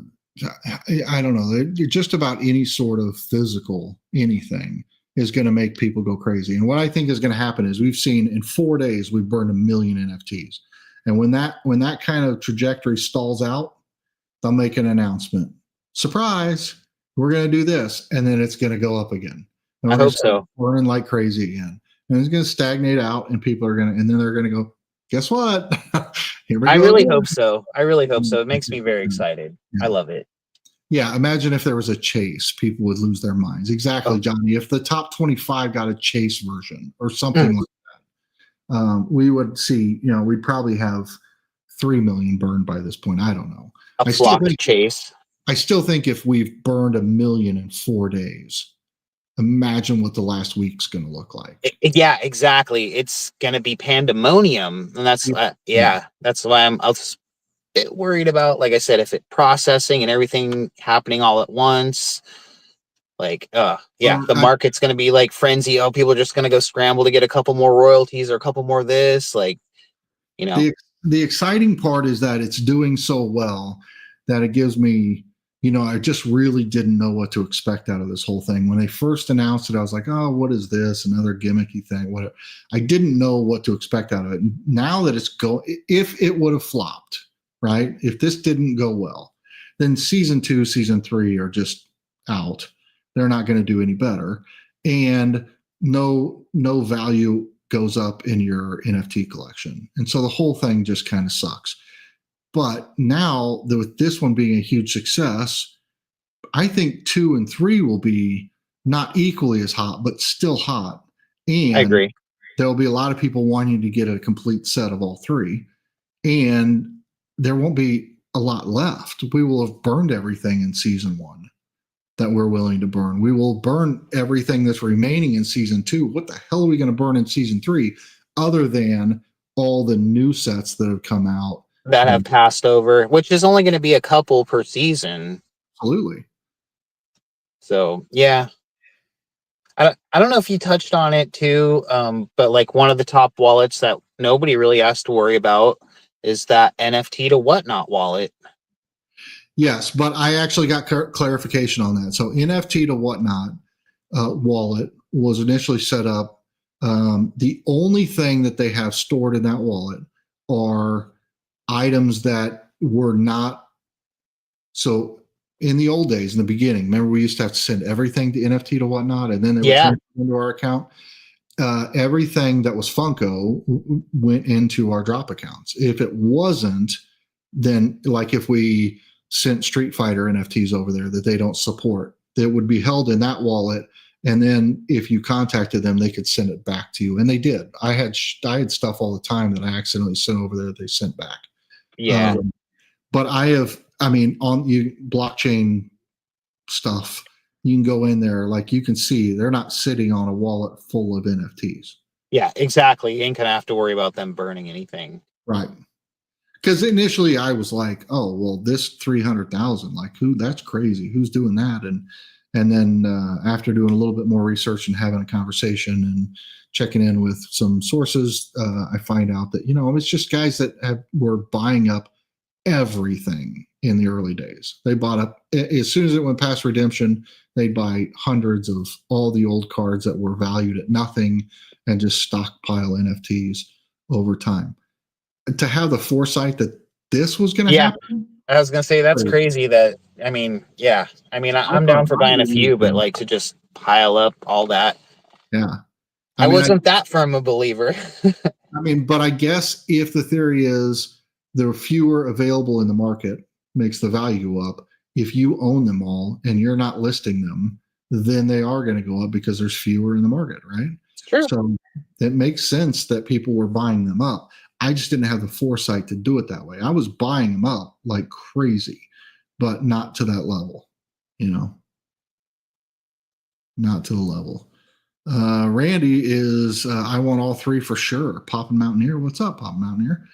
don't know, just about any sort of physical anything is going to make people go crazy. And what I think is going to happen is we've seen in 4 days we've burned 1 million NFTs. And when that kind of trajectory stalls out, they'll make an announcement. Surprise, we're going to do this. And then it's going to go up again. And I hope so. Burning like crazy again. And it's going to stagnate out, and people are going to, and then they're going to go, guess what? Here we go. I really hope so. I really hope so. It makes me very excited. Yeah. I love it. Yeah, imagine if there was a chase, people would lose their minds. Exactly, Johnny. If the top 25 got a chase version or something like that, we would see, we'd probably have 3 million burned by this point. I don't know. A flocked chase. I still think if we've burned 1 million in 4 days, imagine what the last week's going to look like. Yeah, exactly. It's going to be pandemonium. And that's, that's why I'm a bit worried about, like I said, if it processing and everything happening all at once, like, the market's going to be like frenzy. Oh, people are just going to go scramble to get a couple more royalties or a couple more of this. Like, The exciting part is that it's doing so well that it gives me, I just really didn't know what to expect out of this whole thing. When they first announced it, I was like, oh, what is this? Another gimmicky thing. Whatever. I didn't know what to expect out of it. Now that it's if it would have flopped, right? If this didn't go well, then season 2, season 3 are just out. They're not going to do any better. And no value goes up in your NFT collection. And so the whole thing just kind of sucks. But now, with this one being a huge success, I think 2 and 3 will be not equally as hot, but still hot. And I agree. There'll be a lot of people wanting to get a complete set of all 3. And there won't be a lot left. We will have burned everything in season 1 that we're willing to burn. We will burn everything that's remaining in season 2. What the hell are we going to burn in season 3 other than all the new sets that have come out? That have passed over, which is only going to be a couple per season. Absolutely. So, yeah. I don't know if you touched on it too, but like one of the top wallets that nobody really has to worry about is that NFT to Whatnot wallet. Yes, but I actually got clarification on that. So NFT to Whatnot wallet was initially set up. The only thing that they have stored in that wallet are items that were not. So in the old days, in the beginning, remember we used to have to send everything to NFT to Whatnot, and then they would turn it into our account. Everything that was Funko went into our Droppp accounts. If it wasn't, then like if we sent Street Fighter NFTs over there that they don't support, that would be held in that wallet. And then if you contacted them, they could send it back to you. And they did. I had stuff all the time that I accidentally sent over there that they sent back. Yeah. But I mean, on you blockchain stuff, you can go in there, like you can see they're not sitting on a wallet full of NFTs. Yeah, exactly. You ain't gonna have to worry about them burning anything. Right. Because initially I was like, oh, well, this 300,000, like who, that's crazy. Who's doing that? And then after doing a little bit more research and having a conversation and checking in with some sources, I find out that, it's just guys that were buying up everything in the early days. They bought up as soon as it went past redemption, they'd buy hundreds of all the old cards that were valued at nothing and just stockpile NFTs over time. To have the foresight that this was going to happen. I was gonna say that's crazy. That I mean, yeah. I mean, I'm down for buying a few, but like to just pile up all that. Yeah, I wasn't that firm a believer. I mean, but I guess if the theory is there are fewer available in the market makes the value up. If you own them all and you're not listing them, then they are going to go up because there's fewer in the market, right? Sure. So it makes sense that people were buying them up. I just didn't have the foresight to do it that way. I was buying them up like crazy, but not to that level, not to the level. Randy is, I want all three for sure. Poppin' Mountaineer. What's up, Poppin' Mountaineer?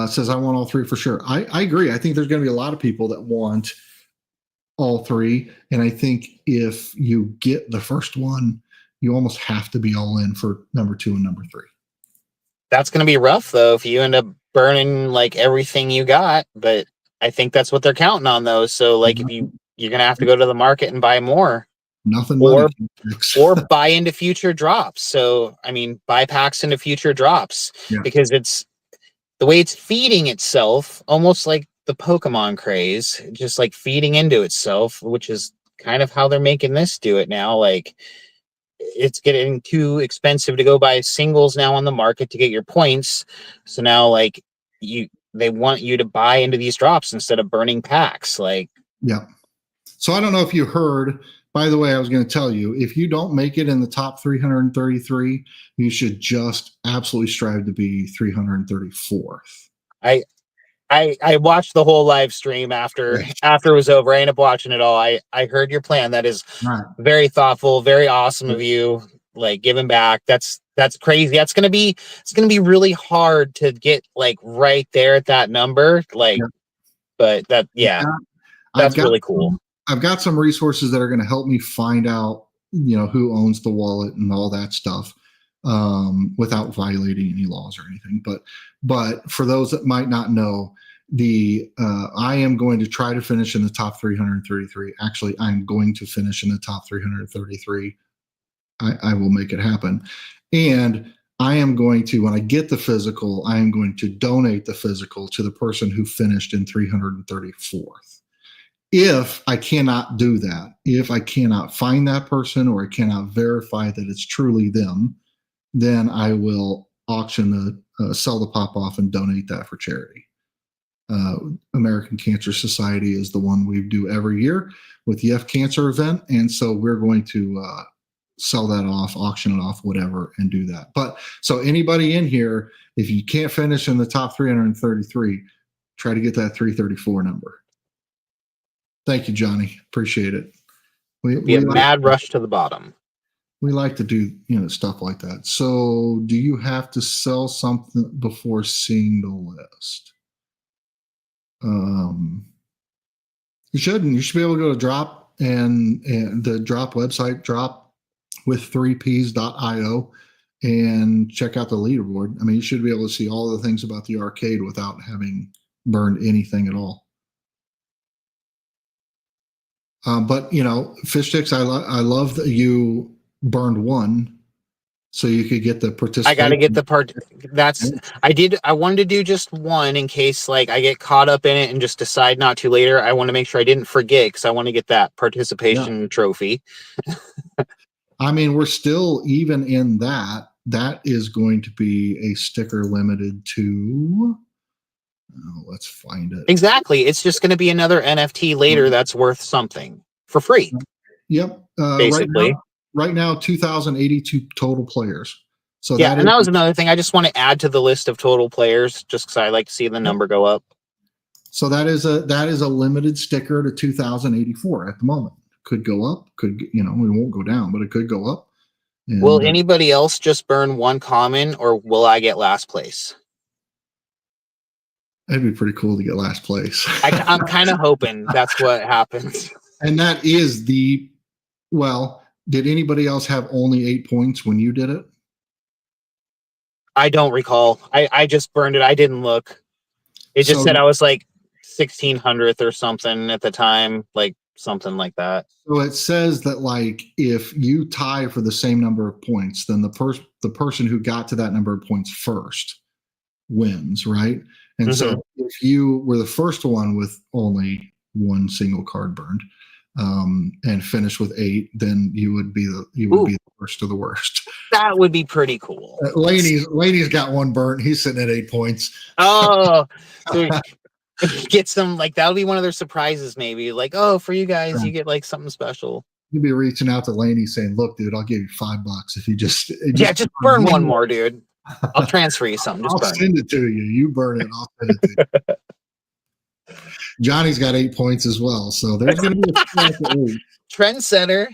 Says, I want all three for sure. I agree. I think there's going to be a lot of people that want all three. And I think if you get the first one, you almost have to be all in for number 2 and number 3. That's going to be rough, though, if you end up burning like everything you got. But I think that's what they're counting on, though. So, like, if you're going to have to go to the market and buy more. Nothing or buy into future drops. So, I mean, buy packs into future drops because it's the way it's feeding itself, almost like the Pokemon craze, just like feeding into itself, which is kind of how they're making this do it now. Like, it's getting too expensive to go buy singles now on the market to get your points. So now, like, they want you to buy into these drops instead of burning packs. Like, yeah. So I don't know if you heard. By the way, I was going to tell you, if you don't make it in the top 333, you should just absolutely strive to be 334th. I watched the whole live stream after it was over. I ended up watching it all. I heard your plan. That is very thoughtful, very awesome of you. Like giving back. That's crazy. It's gonna be really hard to get like right there at that number. Like, but that's really cool. I've got some resources that are going to help me find out, who owns the wallet and all that stuff, without violating any laws or anything. But for those that might not know, I am going to try to finish in the top 333. Actually, I'm going to finish in the top 333. I will make it happen. And I am going to, when I get the physical, I am going to donate the physical to the person who finished in 334th. If I cannot do that, if I cannot find that person or I cannot verify that it's truly them, then I will auction sell the pop off and donate that for charity. American Cancer Society is the one we do every year with the F Cancer event. And so we're going to sell that off, auction it off, whatever, and do that. But so anybody in here, if you can't finish in the top 333, try to get that 334 number. Thank you, Johnny. Appreciate it. We a mad rush to the bottom. We like to do, stuff like that. So do you have to sell something before seeing the list? You shouldn't. You should be able to go to Droppp and the Droppp website, droppwith3ps.io, and check out the leaderboard. I mean, you should be able to see all the things about the arcade without having burned anything at all. But fish sticks, I love that you burned one so you could get the participation. I got to get the part. I wanted to do just one in case like I get caught up in it and just decide not to later. I want to make sure I didn't forget because I want to get that participation trophy. I mean, we're still even in that. That is going to be a sticker limited to. Let's find it. Exactly. It's just going to be another NFT later that's worth something for free. Yep. Basically. Right now, 2,082 total players. So and that was another thing. I just want to add to the list of total players just because I like to see the number go up. So that is a limited sticker to 2084 at the moment. Could go up, could it won't go down, but it could go up. And, will anybody else just burn one common, or will I get last place? That'd be pretty cool to get last place. I'm kind of hoping that's what happens. And that is did anybody else have only 8 points when you did it? I don't recall. I just burned it. I didn't look. It just said I was like 1600th or something at the time, like something like that. So it says that like if you tie for the same number of points, then the person who got to that number of points first wins, right? And so if you were the first one with only one single card burned, and finished with 8, then you would be the worst of the worst. That would be pretty cool. Laney's got one burnt. He's sitting at 8 points. Oh, so get some, like, that'll be one of their surprises, maybe. Like, oh, for you guys, you get like something special. You'd be reaching out to Laney saying, "Look, dude, I'll give you $5 if you just burn one more, dude. I'll transfer you something. I'll send it to you. You burn it. I'll send it to you." Johnny's got 8 points as well, so there's going to be a trendsetter.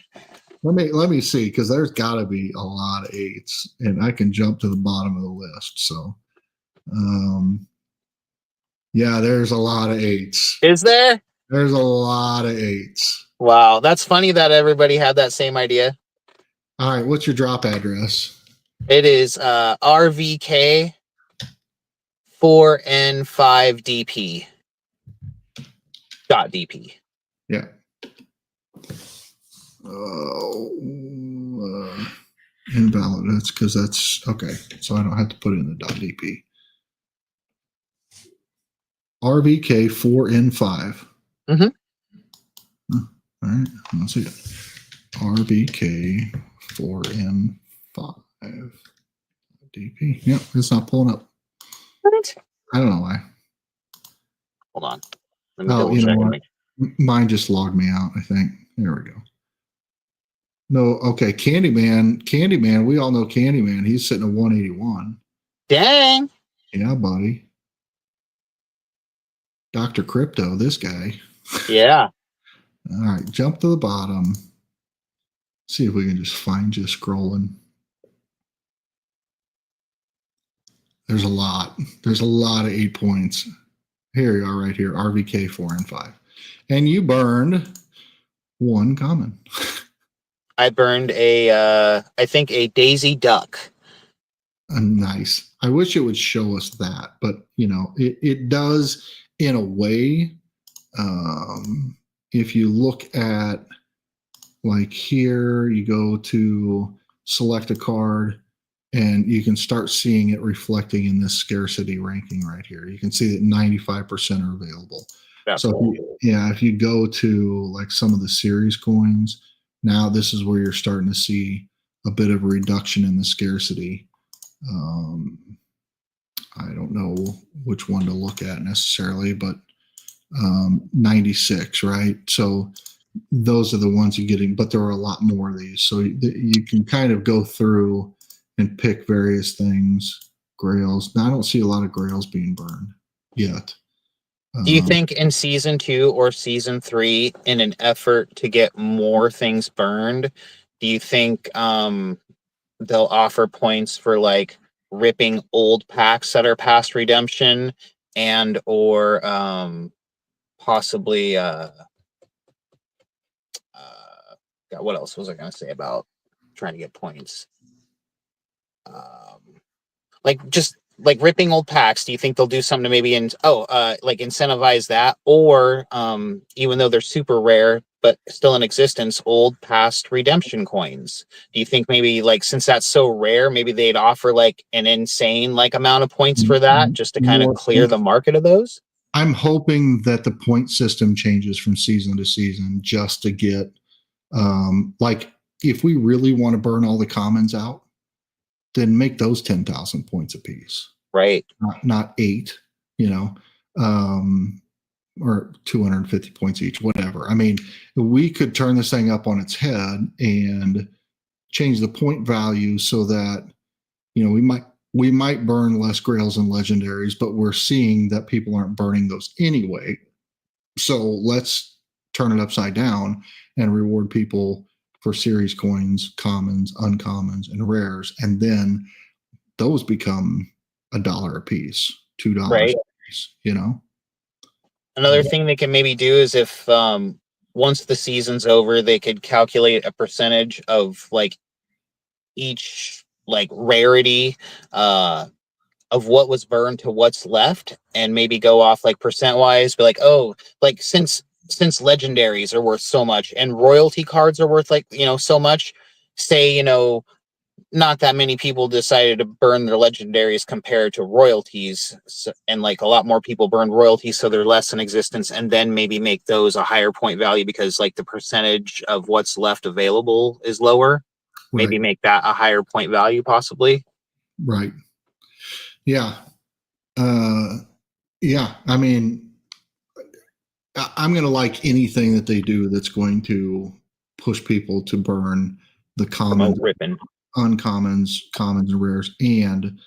Let me see, because there's got to be a lot of 8s, and I can jump to the bottom of the list. So, yeah, there's a lot of 8s. Is there? There's a lot of 8s. Wow, that's funny that everybody had that same idea. All right, what's your drop address? It is RVK 4N5DP. .dp. Yeah. Invalid. That's because that's okay. So I don't have to put it in the .dp. RVK 4N5. Mm-hmm. All right. Let's see it. RVK 4N5 DP. Yep, it's not pulling up. What? I don't know why. Hold on. Let me double check. Mine just logged me out, I think. There we go. No, okay. Candyman. We all know Candyman. He's sitting at 181. Dang. Yeah, buddy. Dr. Crypto, this guy. Yeah. All right, jump to the bottom. See if we can just find you scrolling. There's a lot. There's a lot of 8 points. Here you are right here, RVK 4N5. And you burned one common. I burned I think a Daisy Duck. Nice. I wish it would show us that, but it does in a way. If you look at like here, you go to select a card and you can start seeing it reflecting in this scarcity ranking right here. You can see that 95% are available. That's so cool. If you go to like some of the series coins, now this is where you're starting to see a bit of a reduction in the scarcity. I don't know which one to look at necessarily, but 96, right? So those are the ones you're getting, but there are a lot more of these. So you can kind of go through and pick various things. Grails. Now, I don't see a lot of grails being burned yet. Do you think in season 2 or season 3, in an effort to get more things burned, do you think they'll offer points for like ripping old packs that are past redemption, and or possibly God, what else was I going to say about trying to get points? Like just like ripping old packs. Do you think they'll do something to maybe like incentivize that, or even though they're super rare but still in existence, old past redemption coins? Do you think maybe like since that's so rare, maybe they'd offer like an insane like amount of points for that just to kind of clear the market of those? I'm hoping that the point system changes from season to season just to get like if we really want to burn all the commons out, then make those 10,000 points apiece. Right. Not 8, or 250 points each, whatever. I mean, we could turn this thing up on its head and change the point value so that, we we might burn less grails and legendaries, but we're seeing that people aren't burning those anyway. So let's turn it upside down and reward people for series coins, commons, uncommons, and rares. And then those become $1 a piece, $2 Right. a piece, you know? Another thing they can maybe do is if once the season's over, they could calculate a percentage of like each like rarity of what was burned to what's left, and maybe go off like percent wise, be like, oh, like since legendaries are worth so much and royalty cards are worth like, so much, say, not that many people decided to burn their legendaries compared to royalties, so, and like a lot more people burn royalties, so they're less in existence, and then maybe make those a higher point value because like the percentage of what's left available is lower. Right. Maybe make that a higher point value, possibly. Right. Yeah. Yeah. I mean, I'm going to like anything that they do that's going to push people to burn the commons, Ripping. uncommons, commons, and rares, and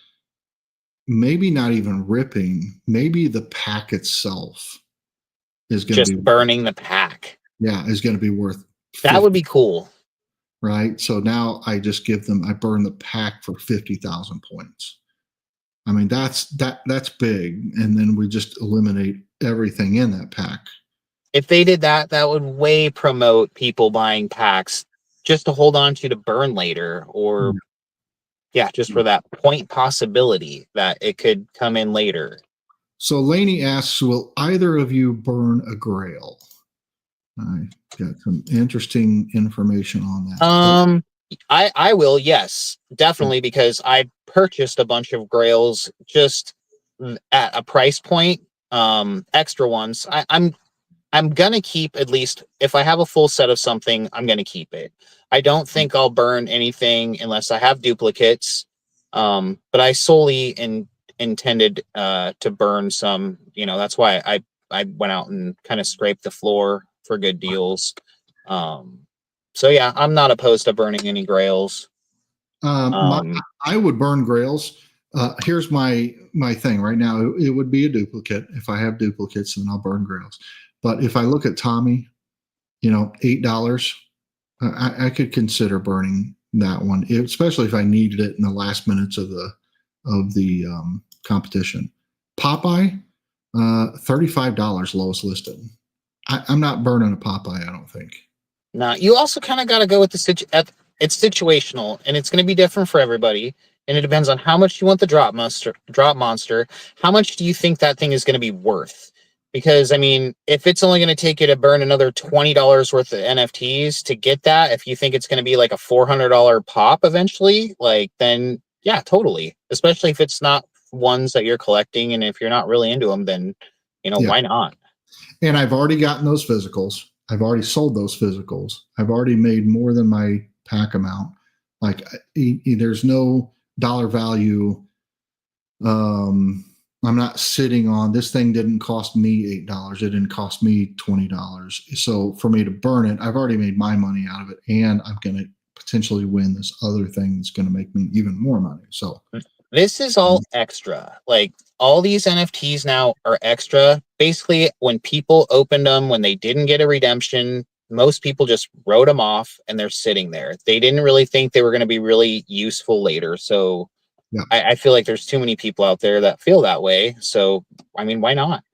maybe not even ripping. Maybe the pack itself is going Just to be burning the pack. Yeah, is going to be worth 50, that would be cool. Right. So now I just I burn the pack for 50,000 points. I mean, that's big. And then we just eliminate everything in that pack. If they did that, that would way promote people buying packs just to hold on to burn later, or just for that point possibility that it could come in later. So Lainey asks, will either of you burn a grail? I got some interesting information on that. I will, yes, definitely, because I purchased a bunch of grails just at a price point, extra ones. I'm gonna keep, at least if I have a full set of something, I'm gonna keep it. I don't think I'll burn anything unless I have duplicates. But I solely intended to burn some. That's why I went out and kind of scraped the floor for good deals. So yeah, I'm not opposed to burning any grails. I would burn grails. Here's my thing right now. It would be a duplicate. If I have duplicates, then I'll burn grails. But if I look at Tommy, $8, I could consider burning that one, especially if I needed it in the last minutes of the competition. Popeye, $35 lowest listed. I'm not burning a Popeye, I don't think. Now, you also kind of got to go with it's situational, and it's going to be different for everybody, and it depends on how much you want the drop monster. How much do you think that thing is going to be worth? Because I mean, if it's only going to take you to burn another $20 worth of NFTs to get that, if you think it's going to be like a $400 pop eventually, like, then yeah, totally. Especially if it's not ones that you're collecting, and if you're not really into them, then why not? And I've already gotten those physicals. I've already sold those physicals. I've already made more than my pack amount. Like, there's no dollar value. I'm not sitting on this thing. Didn't cost me $8. It didn't cost me $20. So for me to burn it, I've already made my money out of it, and I'm going to potentially win this other thing that's going to make me even more money. So this is all extra. Like, all these NFTs now are extra. Basically, when people opened them, when they didn't get a redemption, most people just wrote them off and they're sitting there. They didn't really think they were going to be really useful later. So yeah. I feel like there's too many people out there that feel that way. So, I mean, why not?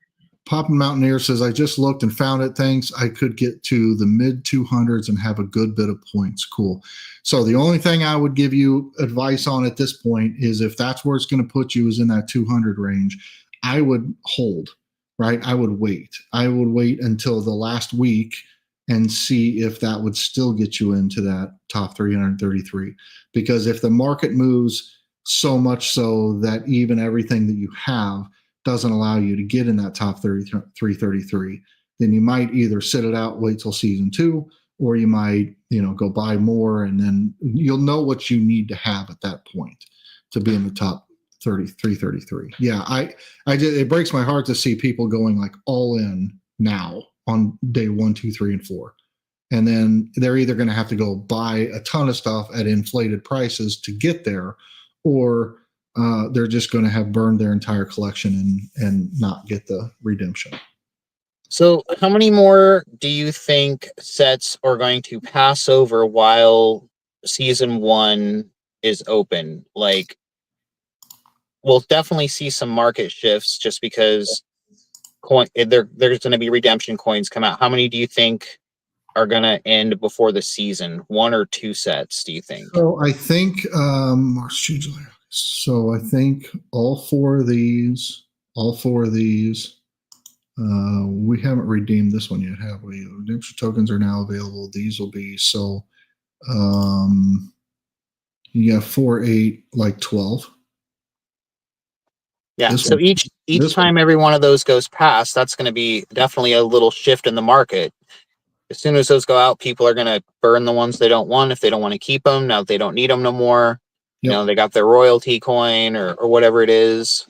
Poppin' Mountaineer says, I just looked and found it. Thanks. I could get to the mid 200s and have a good bit of points. Cool. So the only thing I would give you advice on at this point is, if that's where it's going to put you is in that 200 range, I would hold, right? I would wait. I would wait until the last week and see if that would still get you into that top 333. Because if the market moves so much so that even everything that you have doesn't allow you to get in that top 333, then you might either sit it out, wait till season 2, or you might, go buy more, and then you'll know what you need to have at that point to be in the top 333. Yeah, it breaks my heart to see people going like all in now on day 1, 2, 3, and 4. And then they're either going to have to go buy a ton of stuff at inflated prices to get there, or they're just going to have burned their entire collection and not get the redemption. So, how many more do you think sets are going to pass over while season 1 is open? Like, we'll definitely see some market shifts just because there's going to be redemption coins come out. How many do you think are going to end before the season? 1 or 2 sets, do you think? So I think March, June, July. So I think all four of these, we haven't redeemed this one yet, have we? Redemption tokens are now available. These will be so. You got 4, 8, like 12. Yeah. This So one, each this time one. every one of those goes past, that's going to be definitely a little shift in the market. As soon as those go out, people are going to burn the ones they don't want if they don't want to keep them. Now they don't need them no more. You Yep. know, they got their royalty coin or whatever it is,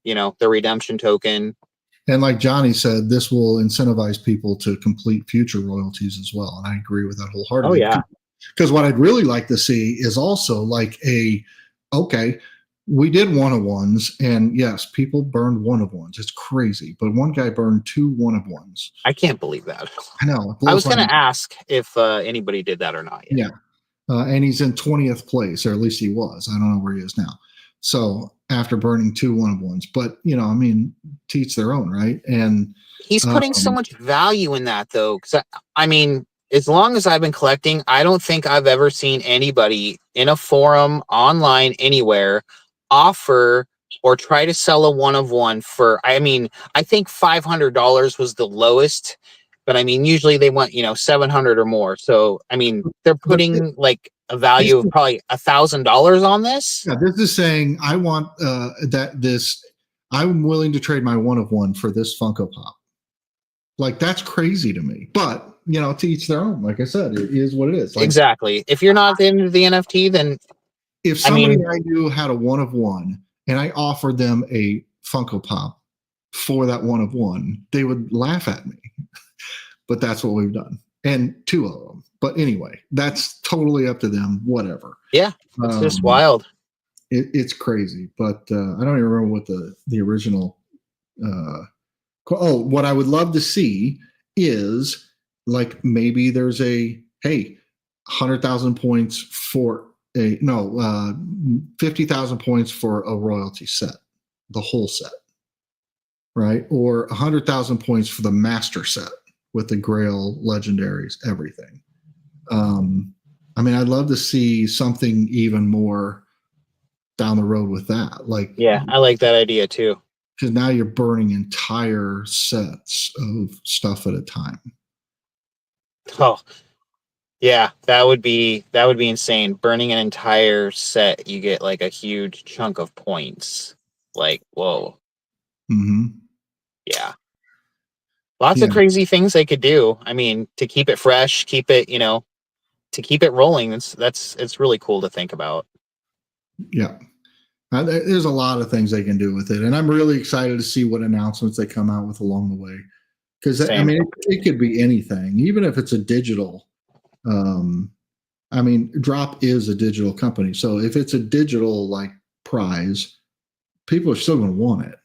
you know, their redemption token. And like Johnny said, this will incentivize people to complete future royalties as well. And I agree with that Oh, wholeheartedly. yeah. Because what I'd really like to see is also like okay, we did one of ones, and yes, people burned one of ones. It's crazy. But one guy burned 2 one of ones. I can't believe that. I know. It I blows was my going mind. to ask if anybody did that or not yet. Yeah. And he's in 20th place, or at least he was. I don't know where he is now. So after burning 2 one of ones, but I mean, teach their own, right? And He's putting so much value in that, though. Because I mean, as long as I've been collecting, I don't think I've ever seen anybody in a forum, online, anywhere, offer or try to sell a one of one for. I mean, I think $500 was the lowest, but I mean, usually they want 700 or more. So I mean, they're but putting like a value of probably $1,000 on this. yeah, this is saying I want I'm willing to trade my one of one for this Funko Pop. Like, that's crazy to me. But to each their own. Like I said, it is what it is. Like, Exactly. If you're not into the NFT, then if somebody I knew had a one of one and I offered them a Funko Pop for that one of one, they would laugh at me. But that's what we've done. And 2 of them. But anyway, that's totally up to them. Whatever. Yeah, it's just wild. It's crazy. But I don't even remember what the original. What I would love to see is like maybe there's 100,000 points for 50,000 points for a royalty set, the whole set, right? Or 100,000 points for the master set with the Grail legendaries, everything. I mean, I'd love to see something even more down the road with that. Like, yeah, I like that idea too. Because now you're burning entire sets of stuff at a time. Oh, yeah, that would be insane. Burning an entire set, you get like a huge chunk of points. Like, whoa. Mm-hmm. Yeah. Lots of crazy things they could do. I mean, to keep it fresh, keep it, to keep it rolling. It's really cool to think about. Yeah. There's a lot of things they can do with it. And I'm really excited to see what announcements they come out with along the way. Because, I mean, it could be anything, even if it's a digital. I mean, Droppp is a digital company. So if it's a digital like prize, people are still going to want it.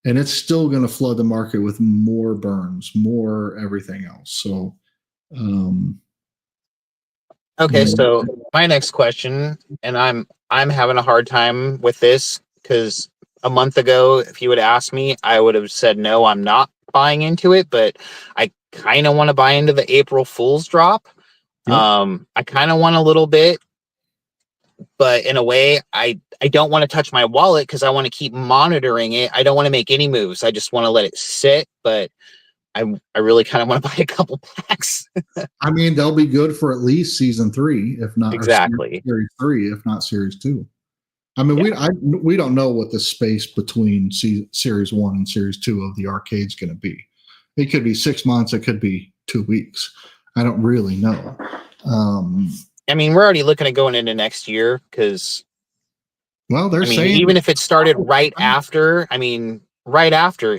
And it's still going to flood the market with more burns, more everything else. So, okay, so my next question, and I'm having a hard time with this because a month ago, if you would ask me, I would have said no, I'm not buying into it, but I kind of want to buy into the April Fool's drop. Yep. I kind of want a little bit, but in a way, I don't want to touch my wallet because I want to keep monitoring it. I don't want to make any moves. I just want to let it sit, but I really kind of want to buy a couple packs. I mean, they'll be good for at least season 3, if not exactly series 3, if not series 2. I mean, we don't know what the space between series 1 and series 2 of the arcade's going to be. It could be 6 months. It could be 2 weeks. I don't really know. I mean, we're already looking at going into next year because, they're saying even if it started right after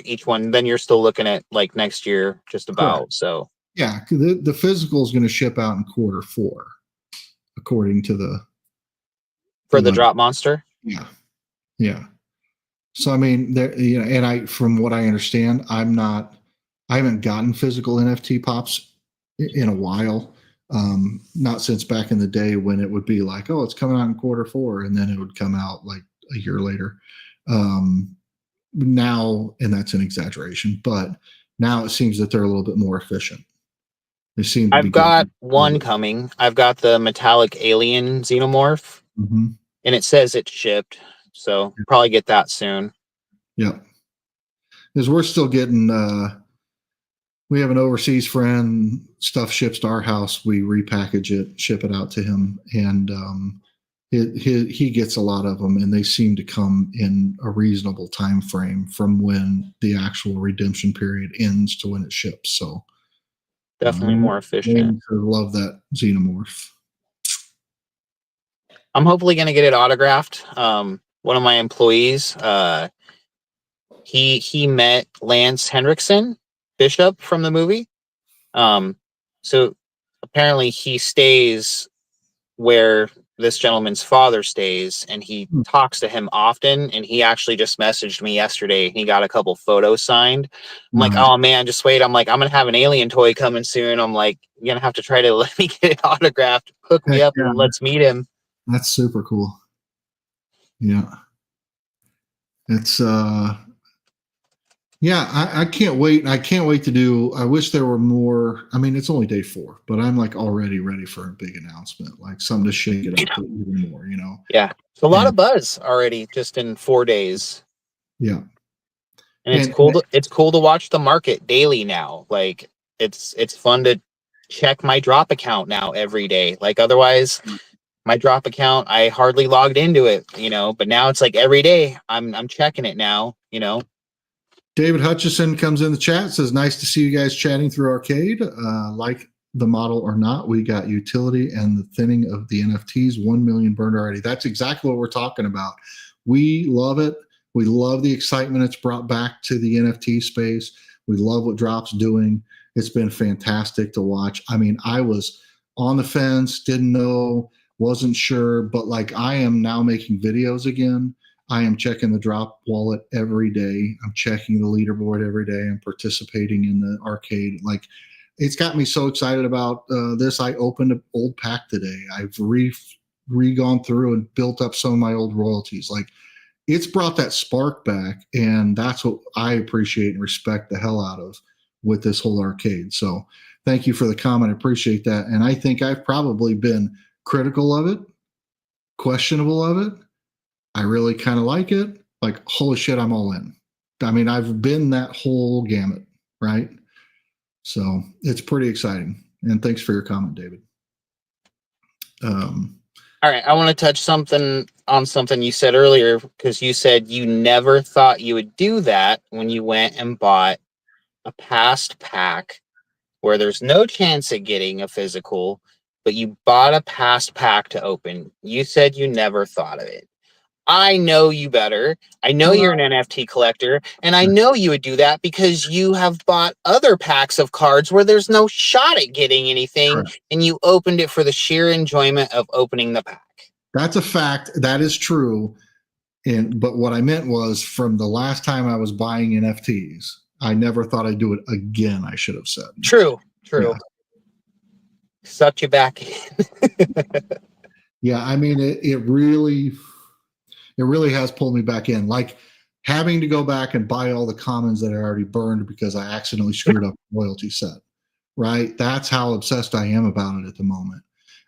each one, then you're still looking at like next year, just about. Correct. So yeah, the physical is going to ship out in Q4, according to the Droppp monster. Yeah, Yeah. So I mean, there, you know, and from what I understand, I haven't gotten physical NFT pops in a while. Not since back in the day when it would be like, oh, it's coming out in quarter 4, and then it would come out like a year later. Um, Now, and that's an exaggeration, but now it seems that they're a little bit more efficient. They seem to be I've got getting a little one bit. coming. I've got the metallic alien xenomorph, Mhm. and it says it's shipped, so probably get that soon. Yeah, because we're still getting. We have an overseas friend. Stuff ships to our house. We repackage it, ship it out to him, and he gets a lot of them, and they seem to come in a reasonable time frame from when the actual redemption period ends to when it ships. So Definitely I'm more efficient. waiting to love that xenomorph. I'm hopefully going to get it autographed. One of my employees, he met Lance Henriksen, Bishop from the movie. Um, so apparently he stays where this gentleman's father stays, and he Hmm. talks to him often. And he actually just messaged me yesterday. He got a couple photos signed. I'm like, Nice. oh man, just wait. I'm like, I'm gonna have an alien toy coming soon. I'm like, you're gonna have to try to let me get it autographed. Hook me Heck up yeah, and let's meet him. that's super cool. Yeah, it's yeah, I can't wait. I can't wait to do. I wish there were more. I mean, it's only day 4, but I'm like already ready for a big announcement, like something to shake it up even more. Yeah, it's a lot And of buzz already just in 4 days. yeah, And it's and cool to watch the market daily now. Like it's fun to check my drop account now every day. Like otherwise my drop account, I hardly logged into it, but now it's like every day I'm checking it now. David Hutchison comes in the chat, says, nice to see you guys chatting through Arcade. Like the model or not, we got utility and the thinning of the NFTs, 1 million burned already. That's exactly what we're talking about. We love it. We love the excitement it's brought back to the NFT space. We love what Dropp's doing. It's been fantastic to watch. I mean, I was on the fence, didn't know, wasn't sure, but like I am now making videos again. I am checking the Droppp wallet every day. I'm checking the leaderboard every day. I'm participating in the arcade. Like, it's got me so excited about this. I opened an old pack today. I've gone through and built up some of my old royalties. Like, it's brought that spark back, and that's what I appreciate and respect the hell out of with this whole arcade. So, thank you for the comment. I appreciate that. And I think I've probably been critical of it, questionable of it. I really kind of like it. Like, holy shit, I'm all in. I mean, I've been that whole gamut, right? So it's pretty exciting. And thanks for your comment, David. All right, I want to touch something you said earlier, because you said you never thought you would do that when you went and bought a past pack where there's no chance of getting a physical, but you bought a past pack to open. You said you never thought of it. I know you better. I know you're an NFT collector, and I know you would do that because you have bought other packs of cards where there's no shot at getting anything, Correct. and you opened it for the sheer enjoyment of opening the pack. That's a fact. That is true. But what I meant was, from the last time I was buying NFTs, I never thought I'd do it again, I should have said. True. Yeah. Sucked you back in. Yeah. I mean, it really has pulled me back in. Like, having to go back and buy all the commons that I already burned because I accidentally screwed up the loyalty set, right? That's how obsessed I am about it at the moment.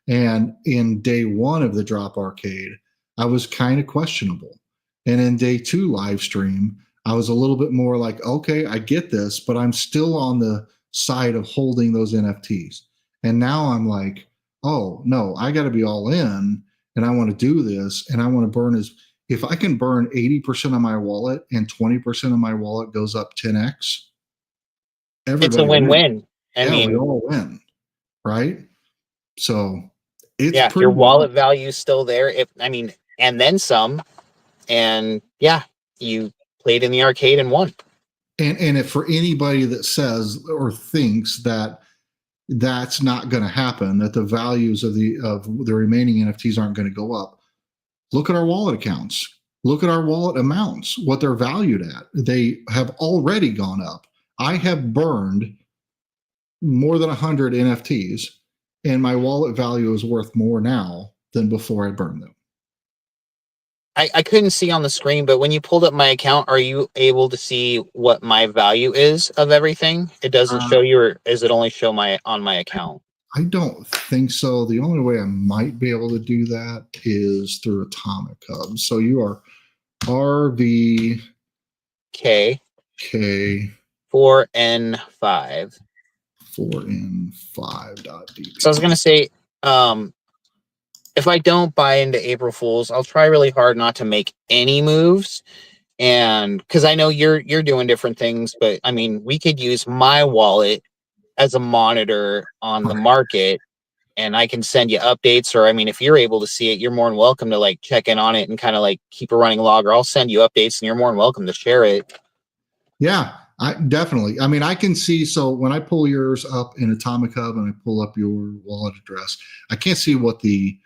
And in day 1 of the Droppp arcade, I was kind of questionable. And in day 2 live stream, I was a little bit more like, okay, I get this, but I'm still on the side of holding those NFTs. And now I'm like, oh no, I got to be all in, and I want to do this, and I want to burn as, if I can burn 80% of my wallet and 20% of my wallet goes up 10x, It's a everybody wins. win-win. I Yeah, we mean, all win, right? So it's yeah, your pretty wild. wallet value is still there. And then some. And yeah, you played in the arcade and won. And if for anybody that says or thinks that that's not going to happen, that the values of the remaining NFTs aren't going to go up, look at our wallet accounts. Look at our wallet amounts, what they're valued at. They have already gone up. I have burned more than 100 NFTs, and my wallet value is worth more now than before I burned them. I couldn't see on the screen, but when you pulled up my account, are you able to see what my value is of everything? It doesn't show you, or is it only show my on my account? I don't think so. The only way I might be able to do that is through Atomic Hub. So you are RVK K 4N5. 4N5.db. So I was gonna say, if I don't buy into April Fools, I'll try really hard not to make any moves. And because I know you're doing different things, but I mean, we could use my wallet as a monitor on the market, and I can send you updates. Or I mean, if you're able to see it, you're more than welcome to like check in on it and kind of like keep a running log, or I'll send you updates and you're more than welcome to share it. Yeah, I definitely. I mean, I can see. So when I pull yours up in Atomic Hub and I pull up your wallet address, I can't see what the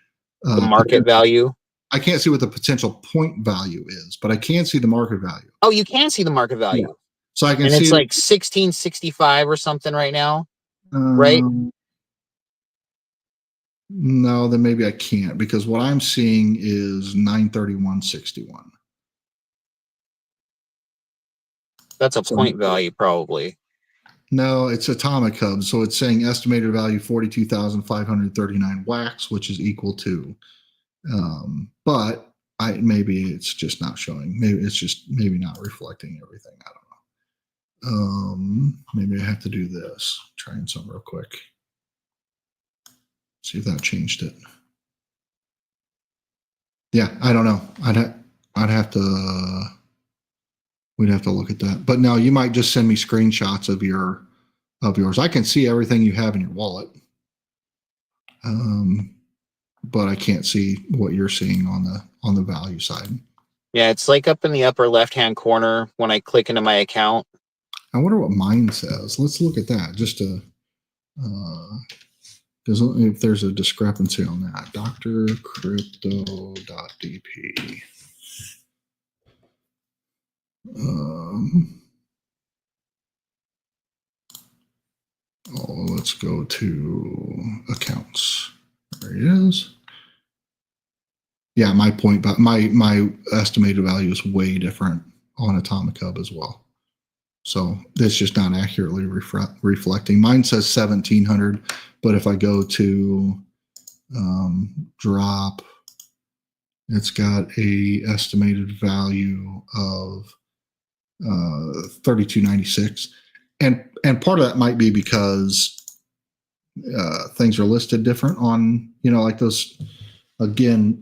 market value. I can't see what the potential point value is, but I can see the market value. Oh, you can see the market value. Yeah. So I can and see it's like 1665 or something right now, right? No, then maybe I can't, because what I'm seeing is 931.61. That's a point value, probably. No, it's Atomic Hub. So it's saying estimated value 42,539 wax, which is equal to. But maybe it's just not showing. Maybe it's just maybe not reflecting everything. I don't know. Maybe I have to do this. Trying some real quick. See if that changed it. Yeah, I don't know. I'd have to. We'd have to look at that. But no, you might just send me screenshots of yours. I can see everything you have in your wallet. But I can't see what you're seeing on the value side. Yeah, it's like up in the upper left-hand corner when I click into my account. I wonder what mine says. Let's look at that just to if there's a discrepancy on that. drcrypto.dp. Let's go to accounts. There it is. Yeah, my estimated value is way different on Atomic Hub as well. So it's just not accurately reflecting. Mine says 1,700, but if I go to Droppp, it's got a estimated value of 32.96, and part of that might be because things are listed different on, like those. Again,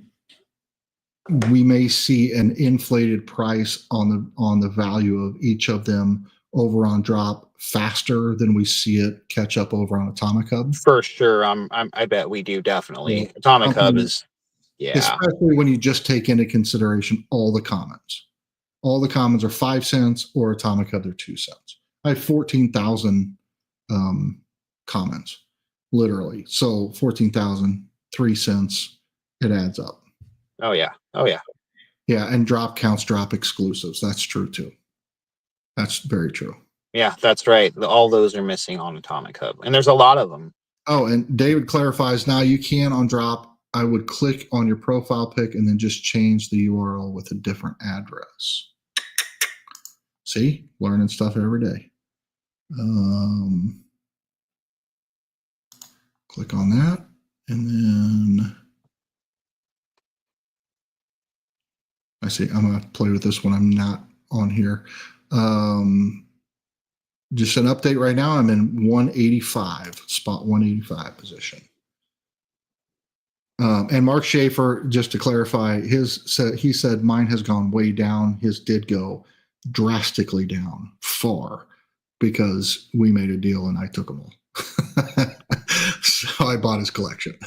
we may see an inflated price on the value of each of them over on Droppp faster than we see it catch up over on Atomic Hub. For sure, I bet we do, definitely. Yeah. Atomic Hub is, yeah. Especially when you just take into consideration all the commons. All the commons are 5 cents, or Atomic Hub they're 2 cents. I have 14,000 commons, literally. So 14,000, 3 cents, it adds up. Oh yeah. Yeah, and Droppp counts Droppp exclusives. That's true too. That's very true. Yeah, that's right. All those are missing on Atomic Hub, and there's a lot of them. Oh, and David clarifies, now you can on Droppp. I would click on your profile pic and then just change the URL with a different address. See, learning stuff every day. Click on that, and then I see I'm going to play with this when I'm not on here. Just an update right now. I'm in 185, spot 185 position. And Mark Schaefer, just to clarify, he said mine has gone way down. His did go drastically down, far, because we made a deal and I took them all. So I bought his collection.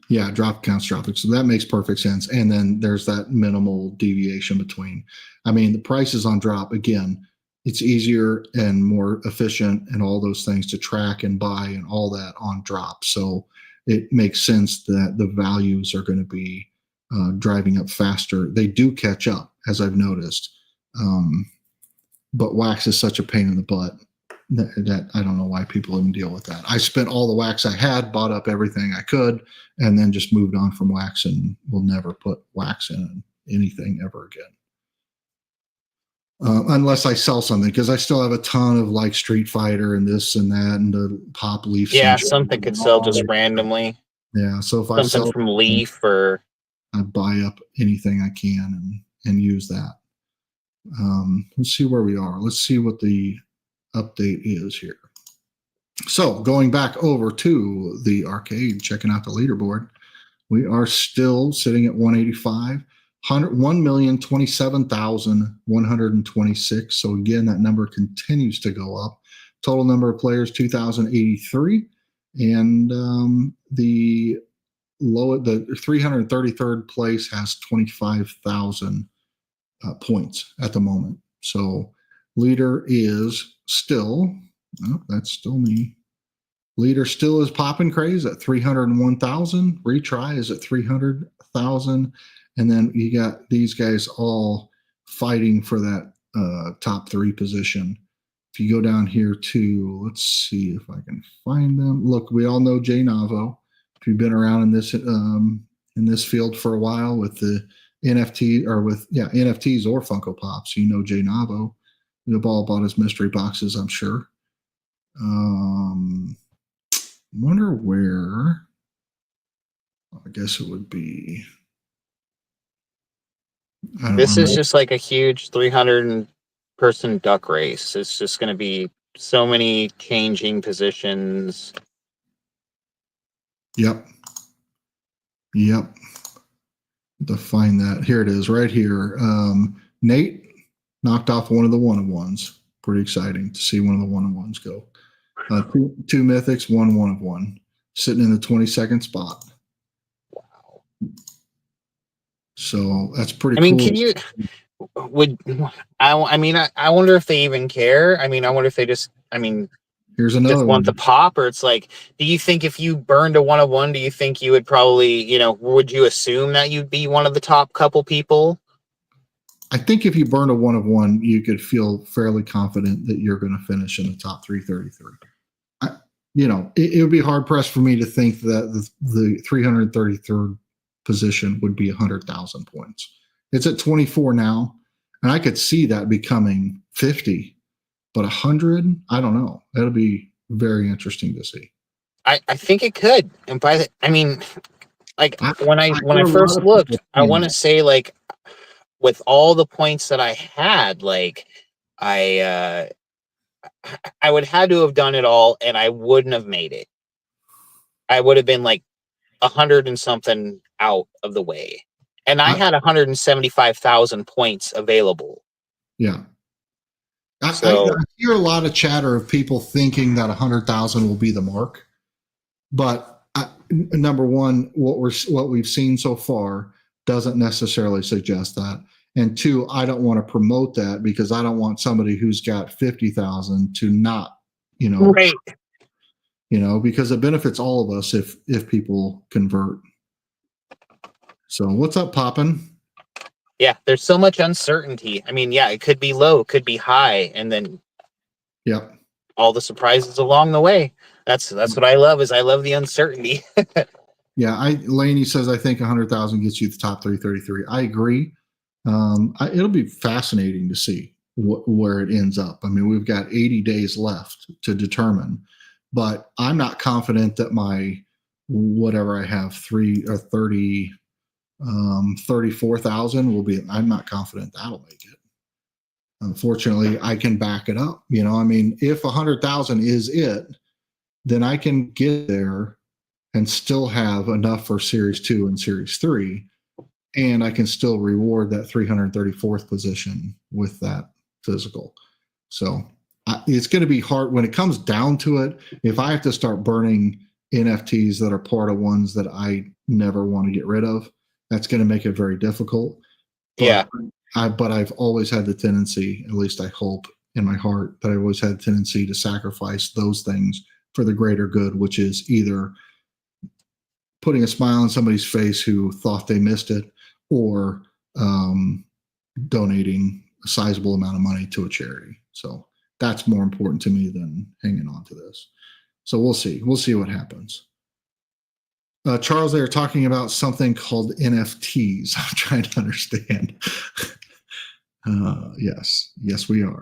Yeah, Droppp counts dropping. So that makes perfect sense. And then there's that minimal deviation between. I mean, the prices on Droppp, again, it's easier and more efficient and all those things to track and buy and all that on Droppp. So it makes sense that the values are going to be driving up faster. They do catch up, as I've noticed. But wax is such a pain in the butt that I don't know why people even deal with that. I spent all the wax I had, bought up everything I could, and then just moved on from wax and will never put wax in anything ever again. Unless I sell something, because I still have a ton of like Street Fighter and this and that and the Pop Leaf. Yeah, something could sell just randomly. Yeah, so if something I sell from Leaf, or I buy up anything I can and use that. Let's see where we are. Let's see what the update is here. So going back over to the arcade, checking out the leaderboard, we are still sitting at 185. 1,027,126. So again, that number continues to go up. Total number of players 2,083, and the 333rd place has 25,000 points at the moment. So leader is still, that's still me. Leader still is popping craze at 301,000. Retry is at 300,000. And then you got these guys all fighting for that top 3 position. If you go down here to, let's see if I can find them. Look, we all know Jay Navo. If you've been around in this field for a while with the NFT or with NFTs or Funko Pops, you know Jay Navo. You've all bought his mystery boxes, I'm sure. Wonder where. I guess it would be. This is just like a huge 300-person duck race. It's just going to be so many changing positions. Yep. To find that. Here it is right here. Nate knocked off one of the one-of-ones. Pretty exciting to see one of the one-of-ones go. Two mythics, one of one. Sitting in the 22nd spot. Wow. So that's pretty cool. Can you I wonder if they even care. I wonder if they just here's another just want the pop, or it's like, do you think if you burned a one of one, do you think you would probably, would you assume that you'd be one of the top couple people? I think if you burned a one of one, you could feel fairly confident that you're going to finish in the top 333. It would be hard pressed for me to think that the 333rd position would be 100,000 points. It's at 24 now, and I could see that becoming 50, but 100, I don't know. That'll be very interesting to see. I think it could, and when I first looked, I want to say like with all the points that I had, like I would have to have done it all, and I wouldn't have made it. I would have been like 100 and something out of the way, and I had 175,000 points available. Yeah, I hear a lot of chatter of people thinking that 100,000 will be the mark, but number one, what we've seen so far doesn't necessarily suggest that. And 2, I don't want to promote that because I don't want somebody who's got 50,000 to not, right. Because it benefits all of us if people convert. So what's up, Poppin'? Yeah, there's so much uncertainty. It could be low, could be high, and then all the surprises along the way. That's what I love. I love the uncertainty. Yeah, Laney says I think 100,000 gets you the top 333. I agree. It'll be fascinating to see where it ends up. We've got 80 days left to determine, but I'm not confident that my whatever I have 34,000 will be. I'm not confident that'll make it. Unfortunately, I can back it up. If 100,000 is it, then I can get there and still have enough for Series 2 and Series 3. And I can still reward that 334th position with that physical. So it's going to be hard when it comes down to it. If I have to start burning NFTs that are part of ones that I never want to get rid of, that's going to make it very difficult. But but I've always had the tendency, at least I hope in my heart, that I always had the tendency to sacrifice those things for the greater good, which is either putting a smile on somebody's face who thought they missed it, or donating a sizable amount of money to a charity. So that's more important to me than hanging on to this. So we'll see. We'll see what happens. Charles, they are talking about something called NFTs. I'm trying to understand. Yes, we are.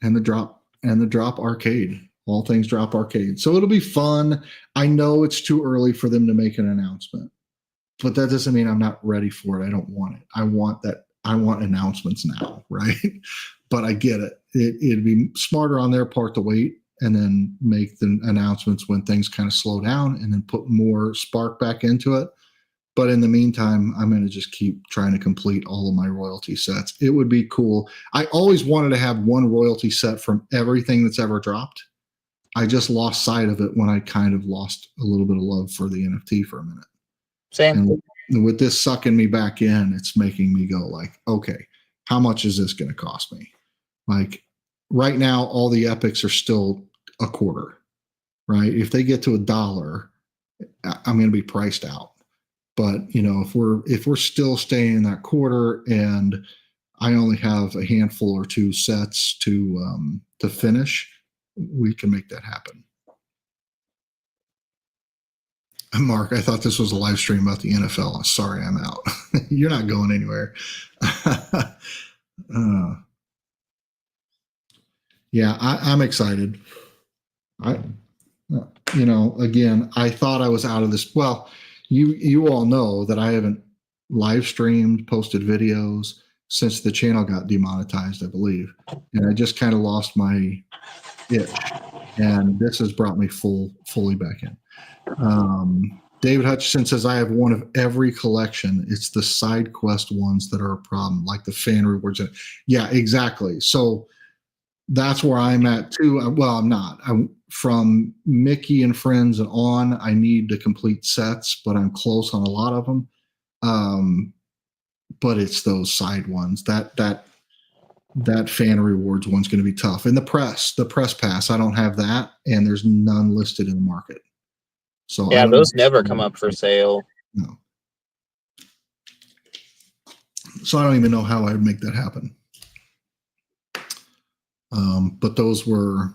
And the Droppp arcade. All things Droppp arcade. So it'll be fun. I know it's too early for them to make an announcement, but that doesn't mean I'm not ready for it. I don't want it. I want announcements now, right? But I get it. It'd be smarter on their part to wait and then make the announcements when things kind of slow down and then put more spark back into it. But in the meantime, I'm going to just keep trying to complete all of my royalty sets. It would be cool. I always wanted to have one royalty set from everything that's ever dropped. I just lost sight of it when I kind of lost a little bit of love for the NFT for a minute. Same. And with this sucking me back in, it's making me go like, okay, how much is this going to cost me? Like right now, all the epics are still a quarter, right? If they get to $1, I'm going to be priced out. But if we're still staying in that quarter, and I only have a handful or two sets to finish, we can make that happen. Mark, I thought this was a live stream about the NFL. I'm sorry, I'm out. You're not going anywhere. Yeah, I'm excited. Again, I thought I was out of this. Well, you all know that I haven't live streamed, posted videos since the channel got demonetized, I believe. And I just kind of lost my itch. And this has brought me fully back in. David Hutchison says, I have one of every collection. It's the side quest ones that are a problem, like the fan rewards. Yeah, exactly. So that's where I'm at too. Well, I'm not. From Mickey and Friends and on, I need to complete sets, but I'm close on a lot of them. But it's those side ones. That fan rewards one's going to be tough. And the press pass, I don't have that, and there's none listed in the market. So yeah, those never come up for sale. No. So I don't even know how I would make that happen. But those are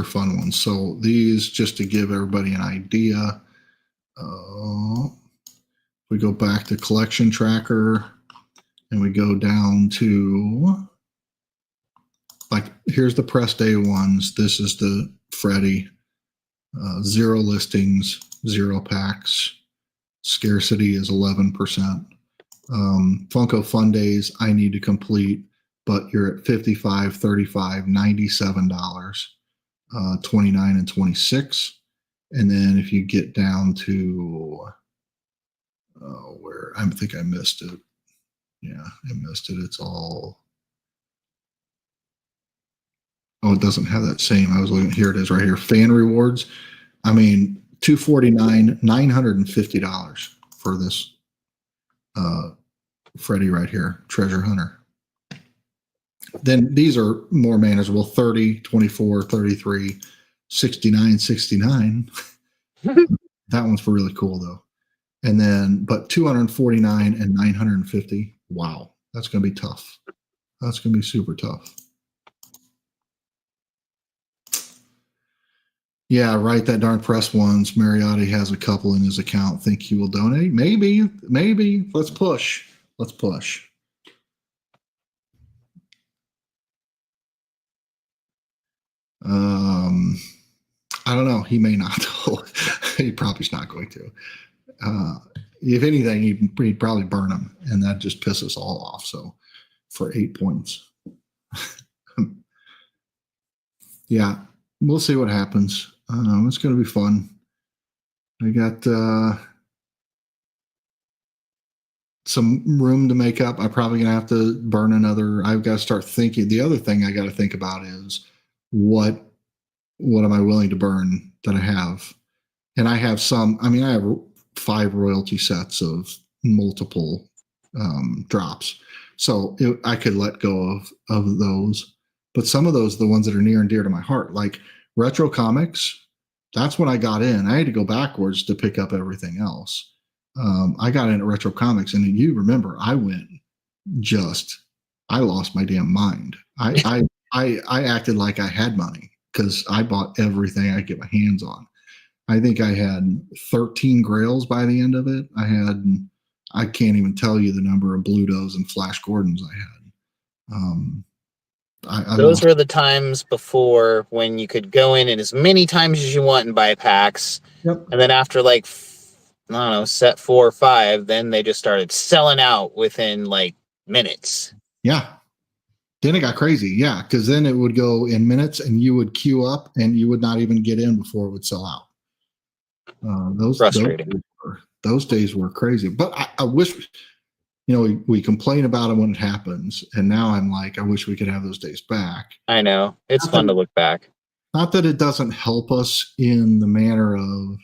fun ones. So these, just to give everybody an idea, we go back to collection tracker and we go down to, like, here's the press day ones. This is the Freddy, 0 listings, 0 packs. Scarcity is 11%. Funko Fun Days, I need to complete, but you're at $55, $35, $97, 29 and 26. And then if you get down to where I think I missed it. Yeah, I missed it. It's all. Oh, it doesn't have that same. I was looking. Here it is right here. Fan rewards. I mean, $249, $950 for this Freddy right here, Treasure Hunter. Then these are more manageable: 30, 24, 33, 69, 69. That one's really cool though. And then, but 249 and 950. Wow, that's going to be tough. That's going to be super tough. Yeah, right. That darn press ones. Mariotti has a couple in his account. Think he will donate? Maybe. Let's push. I don't know. He may not. He probably's not going to. If anything, he'd probably burn them, and that just pisses us all off. So, for 8 points, yeah, we'll see what happens. It's going to be fun. I got some room to make up. I'm probably going to have to burn another. I've got to start thinking. The other thing I got to think about is what am I willing to burn that I have? And I have some. I mean, I have 5 royalty sets of multiple drops, so I could let go of those. But some of those, the ones that are near and dear to my heart, like Retro Comics, that's when I got in. I had to go backwards to pick up everything else. I got into retro comics, and you remember I lost my damn mind. I acted like I had money because I bought everything I could get my hands on. I think I had 13 Grails by the end of it. I can't even tell you the number of Blutos and Flash Gordons I had. I Those lost. were the times before when you could go in as many times as you want and buy packs. Yep. And then after like, I don't know, set 4 or 5, then they just started selling out within like minutes. Yeah. Then it got crazy. Yeah. Because then it would go in minutes and you would queue up and you would not even get in before it would sell out. Frustrating. Those days were crazy. But I wish, we complain about it when it happens. And now I'm like, I wish we could have those days back. I know. It's fun to look back. Not that it doesn't help us in the manner of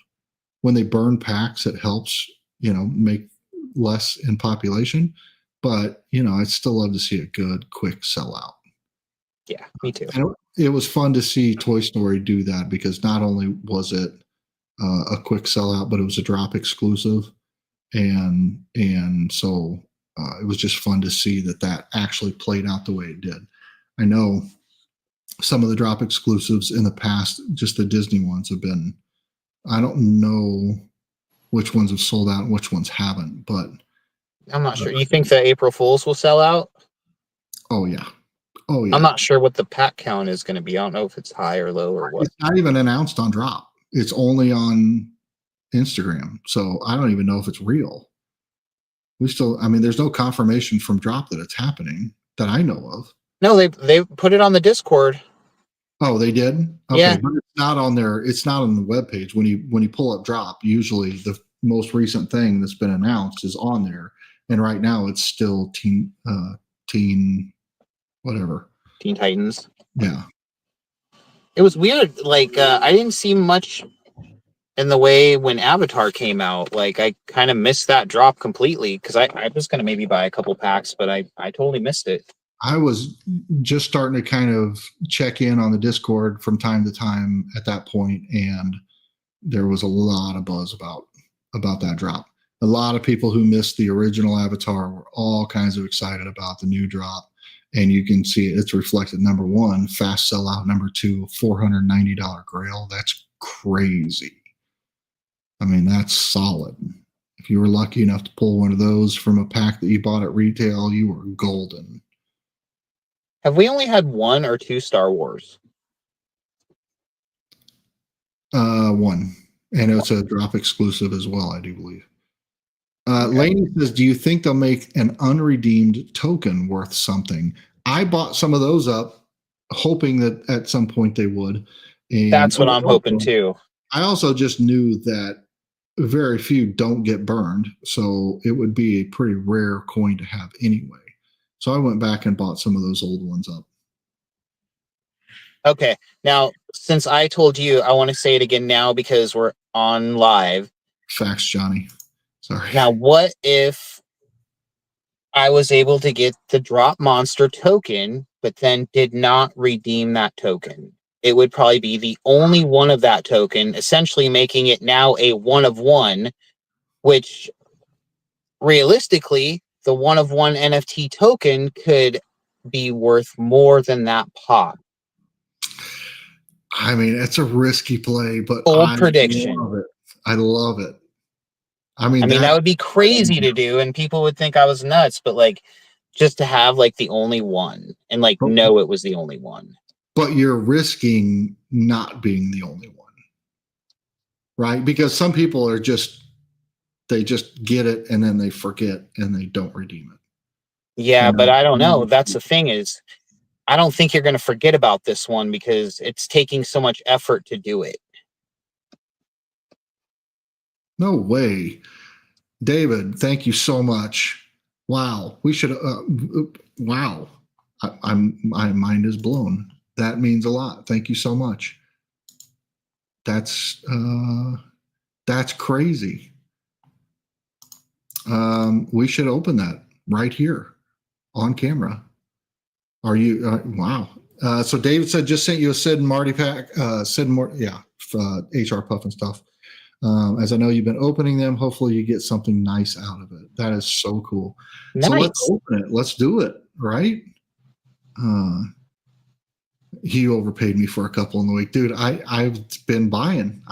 when they burn packs, it helps, make less in population. But, I'd still love to see a good, quick sellout. Yeah, me too. And it was fun to see Toy Story do that because not only was it a quick sellout, but it was a drop exclusive. And so it was just fun to see that actually played out the way it did. I know some of the drop exclusives in the past, just the Disney ones have been, I don't know which ones have sold out and which ones haven't, but I'm not sure. You think that April Fools will sell out? Oh yeah. I'm not sure what the pack count is going to be. I don't know if it's high or low or what. It's not even announced on Droppp. It's only on Instagram. So I don't even know if it's real. There's no confirmation from Droppp that it's happening that I know of. No, they put it on the Discord. Oh, they did? Okay, yeah. But it's not on there. It's not on the webpage. When you pull up Droppp, usually the most recent thing that's been announced is on there. And right now it's still teen whatever. Teen Titans. Yeah. It was weird. Like, I didn't see much in the way when Avatar came out. Like, I kind of missed that drop completely because I was going to maybe buy a couple packs, but I totally missed it. I was just starting to kind of check in on the Discord from time to time at that point, and there was a lot of buzz about that drop. A lot of people who missed the original Avatar were all kinds of excited about the new drop, and you can see it's reflected. Number one, fast sellout. Number two, $490 Grail. That's crazy. That's solid. If you were lucky enough to pull one of those from a pack that you bought at retail, you were golden. Have we only had 1 or 2 Star Wars? One. And it's a drop exclusive as well, I do believe. Laney says, do you think they'll make an unredeemed token worth something? I bought some of those up, hoping that at some point they would. And that's what I'm hoping too. I also just knew that very few don't get burned, so it would be a pretty rare coin to have anyway. So I went back and bought some of those old ones up. Okay. Now, since I told you, I want to say it again now because we're on live. Facts, Johnny. Sorry. Now, what if I was able to get the Droppp Monster token, but then did not redeem that token? It would probably be the only one of that token, essentially making it now a 1 of 1, which realistically, the 1 of 1 NFT token could be worth more than that pop. It's a risky play, but bold prediction. I love it. That would be crazy to do, and people would think I was nuts, but like just to have like the only one and like know it was the only one. But you're risking not being the only one, right? Because some people are they just get it and then they forget and they don't redeem it. Yeah, but I don't know. That's the thing is, I don't think you're going to forget about this one because it's taking so much effort to do it. No way. David, thank you so much. Wow. We should, wow. My mind is blown. That means a lot. Thank you so much. That's crazy. We should open that right here on camera. Are you, wow. So David said, just sent you a Sid and Marty pack, HR Puff and stuff. As I know you've been opening them, hopefully you get something nice out of it. That is so cool. So Nice. let's open it. Let's do it, right? He overpaid me for a couple in the week, dude. I've been buying.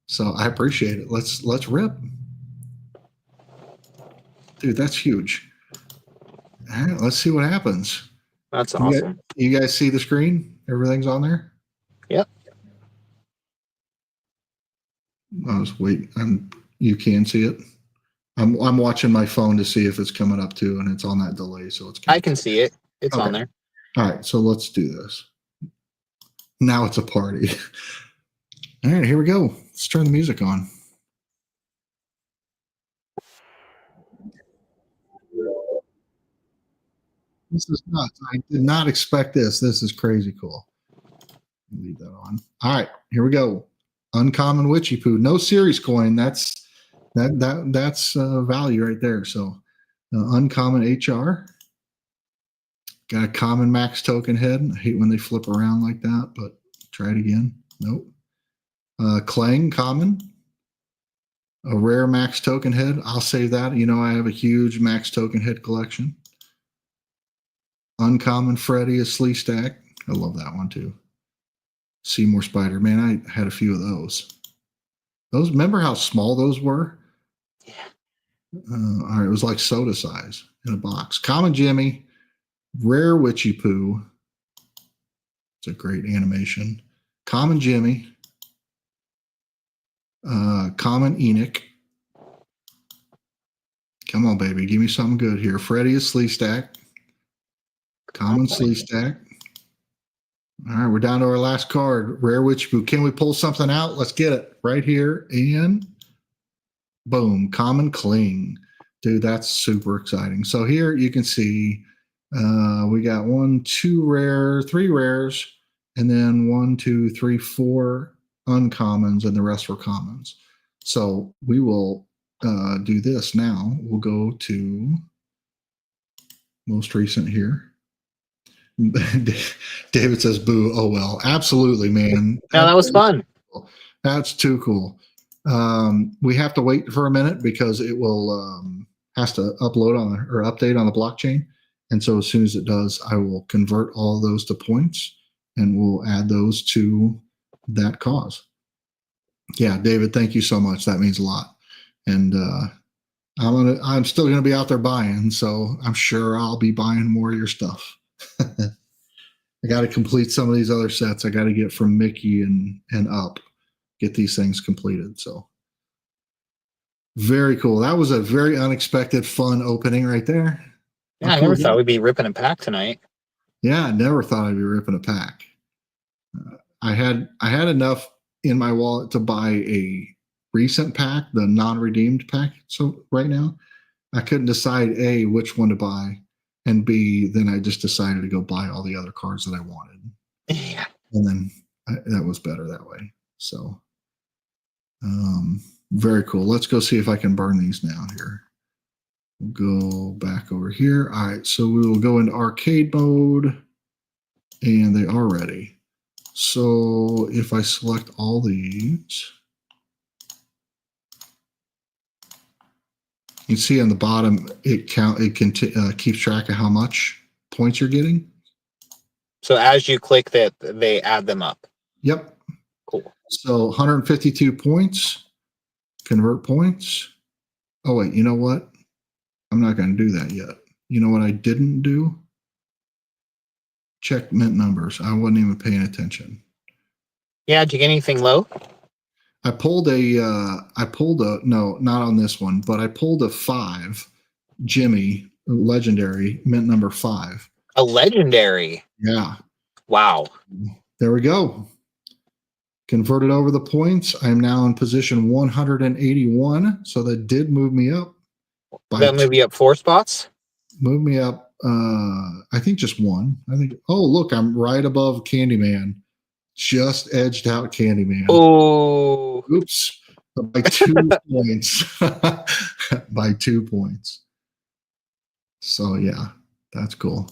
So I appreciate it. Let's rip, dude. That's huge. All right, let's see what happens. That's awesome. You guys see the screen? Everything's on there. Yep. I'll just wait. You can see it. I'm watching my phone to see if it's coming up too, and it's on that delay, so it's. I can see it. It's on there. All right, so let's do this. Now it's a party. All right, here we go. Let's turn the music on. This is nuts. I did not expect this. This is crazy cool. Leave that on. All right, here we go. Uncommon Witchy Poo. No series coin. That's value right there. So uncommon HR. Got a common max token head. I hate when they flip around like that, but try it again. Nope. Clang common. A rare max token head. I'll save that. You know I have a huge max token head collection. Uncommon Freddy, a Slee stack. I love that one too. Seymour Spider. Man, I had a few of those. Remember how small those were? Yeah. All right, it was like soda size in a box. Common Jimmy, rare Witchy Poo. It's a great animation. Common Jimmy. Common Enoch. Come on, baby. Give me something good here. Freddy, a Slee stack. Common Slee stack. All right, we're down to our last card. Rare Witchy Poo. Can we pull something out? Let's get it right here. And boom, Common Cling. Dude, that's super exciting. So here you can see we got 3 rares, and then 1, 2, 3, 4 uncommons, and the rest were commons. So we will do this now. We'll go to most recent here. David says, boo. Oh, well, absolutely, man. No, that was fun. That's too cool. We have to wait for a minute because it will has to update on the blockchain. And so as soon as it does, I will convert all those to points and we'll add those to that cause. Yeah, David, thank you so much. That means a lot. And I'm still gonna be out there buying, so I'm sure I'll be buying more of your stuff. I got to complete some of these other sets. I got to get from Mickey and up, get these things completed. So very cool. That was a very unexpected, fun opening right there. Yeah, I never thought we'd be ripping a pack tonight. Yeah, I never thought I'd be ripping a pack. I had enough in my wallet to buy a recent pack, the non-redeemed pack. So right now, I couldn't decide A, which one to buy, and B, then I just decided to go buy all the other cards that I wanted. Yeah. And then that was better that way. So very cool. Let's go see if I can burn these now here. We'll go back over here. All right, so we will go into arcade mode, and they are ready. So if I select all these, you can see on the bottom it keeps track of how much points you're getting. So as you click that, they add them up. Yep. Cool. So 152 points. Convert points. Oh wait, you know what? I'm not going to do that yet. You know what I didn't do? Check mint numbers. I wasn't even paying attention. Yeah, did you get anything low? I pulled no, not on this one, but I pulled a 5 Jimmy legendary mint number 5. A legendary. Yeah. Wow. There we go. Converted over the points. I'm now in position 181. So that did move me up. That move you up 4 spots? Move me up. I think just 1. I think. Oh, look, I'm right above Candyman. Just edged out Candyman. Oh. Oops. By 2 points. By 2 points. So yeah, that's cool.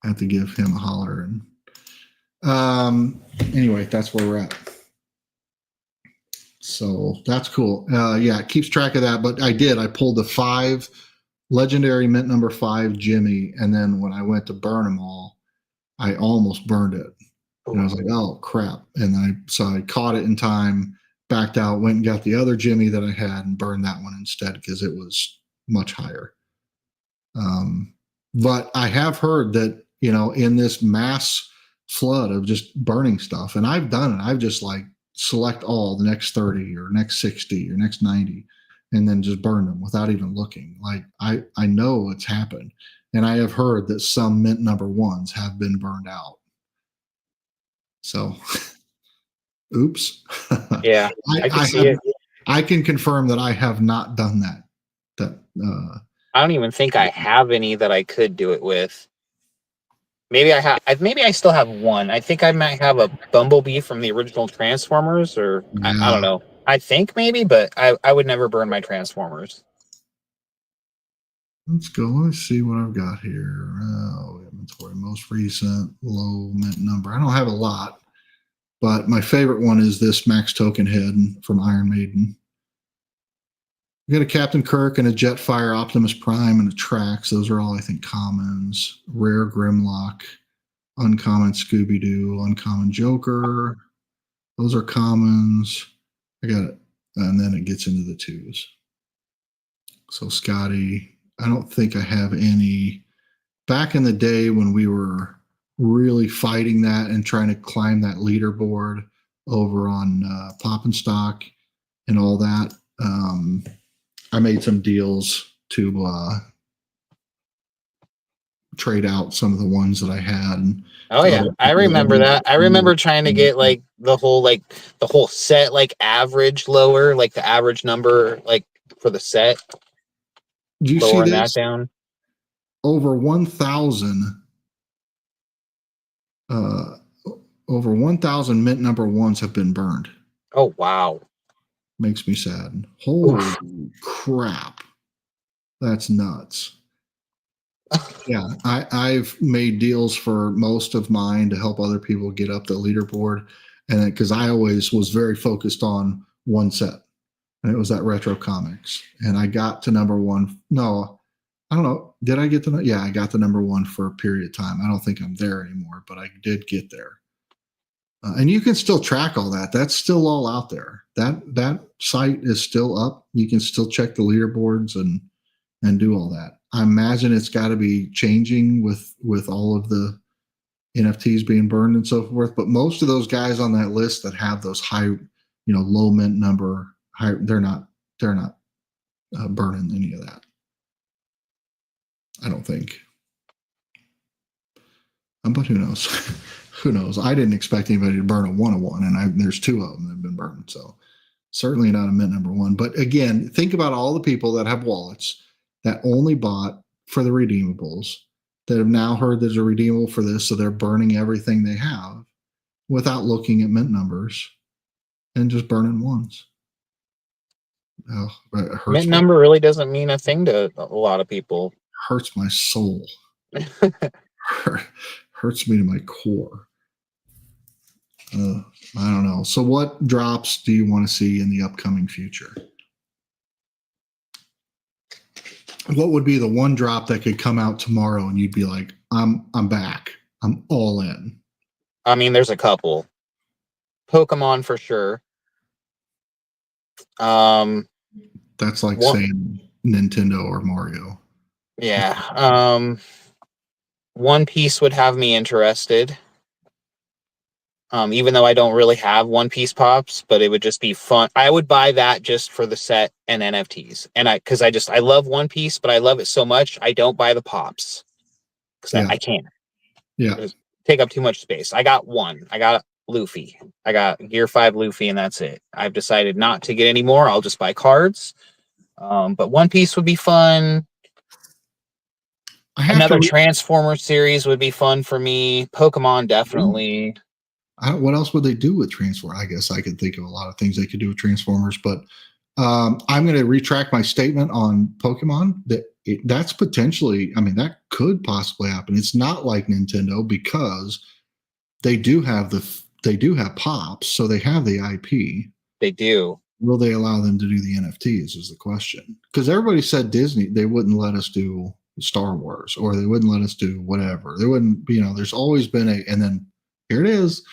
I have to give him a holler. And anyway, that's where we're at. So that's cool. Yeah, it keeps track of that. But I pulled the 5 legendary mint number 5 Jimmy, and then when I went to burn them all, I almost burned it. And I was like, oh crap. And I caught it in time, backed out, went and got the other Jimmy that I had and burned that one instead because it was much higher. But I have heard that, in this mass flood of just burning stuff, and I've done it, I've just like select all the next 30 or next 60 or next 90 and then just burn them without even looking. Like I know it's happened. And I have heard that some mint number 1s have been burned out. So, oops. Yeah, I can see it. I can confirm that I have not done that. I don't even think I have any that I could do it with. Maybe I have. Maybe I still have one. I think I might have a Bumblebee from the original Transformers, or I don't know. I think maybe, but I would never burn my Transformers. Let's go. Let's see what I've got here. Inventory, most recent, low mint number. I don't have a lot, but my favorite one is this Max Token head from Iron Maiden. We got a Captain Kirk and a Jetfire Optimus Prime and a Trax. Those are all, I think, commons. Rare Grimlock, uncommon Scooby-Doo, uncommon Joker. Those are commons. I got it. And then it gets into the 2s. So Scotty, I don't think I have any. Back in the day when we were really fighting that and trying to climb that leaderboard over on Pop and Stock and all that, I made some deals to trade out some of the ones that I had. Oh yeah, I remember that. I remember trying to get like the whole set like average lower, like the average number like for the set. Do you lowering see this? That down? Over 1,000 mint number 1s have been burned. Oh wow. Makes me sad. Holy crap. That's nuts. Yeah, I've made deals for most of mine to help other people get up the leaderboard. And because I always was very focused on one set, and it was that Retro Comics. And I got to number 1. No, I don't know. Did I get the? Yeah, I got the number 1 for a period of time. I don't think I'm there anymore, but I did get there. And you can still track all that. That's still all out there. That site is still up. You can still check the leaderboards and do all that. I imagine it's got to be changing with all of the NFTs being burned and so forth. But most of those guys on that list that have those high, low mint number, they're not burning any of that. I don't think. But who knows? Who knows? I didn't expect anybody to burn a 101, and there's 2 of them that have been burned. So certainly not a mint number 1. But again, think about all the people that have wallets that only bought for the redeemables, that have now heard there's a redeemable for this, so they're burning everything they have without looking at mint numbers and just burning 1s. Oh, it hurts. Mint number really doesn't mean a thing to a lot of people. Hurts my soul. Hurts me to my core. I don't know. So what drops do you want to see in the upcoming future? What would be the one drop that could come out tomorrow and you'd be like, I'm back. I'm all in. I mean, there's a couple. Pokemon for sure. That's like saying Nintendo or Mario. Yeah. One Piece would have me interested. Even though I don't really have One Piece pops, but it would just be fun. I would buy that just for the set and NFTs. And because I love One Piece, but I love it so much, I don't buy the pops because I can't. Yeah. Take up too much space. I got one. I got Luffy. I got Gear 5 Luffy, and that's it. I've decided not to get any more. I'll just buy cards. But One Piece would be fun. Another Transformer series would be fun for me. Pokemon, definitely. What else would they do with Transformers? I guess I could think of a lot of things they could do with Transformers, but I'm going to retract my statement on Pokemon. That's potentially, I mean, that could possibly happen. It's not like Nintendo because they do have pops, so they have the IP. They do. will they allow them to do the NFTs is the question. Because everybody said Disney, they wouldn't let us do Star Wars, or they wouldn't let us do whatever. They wouldn't, there's always been and then here it is.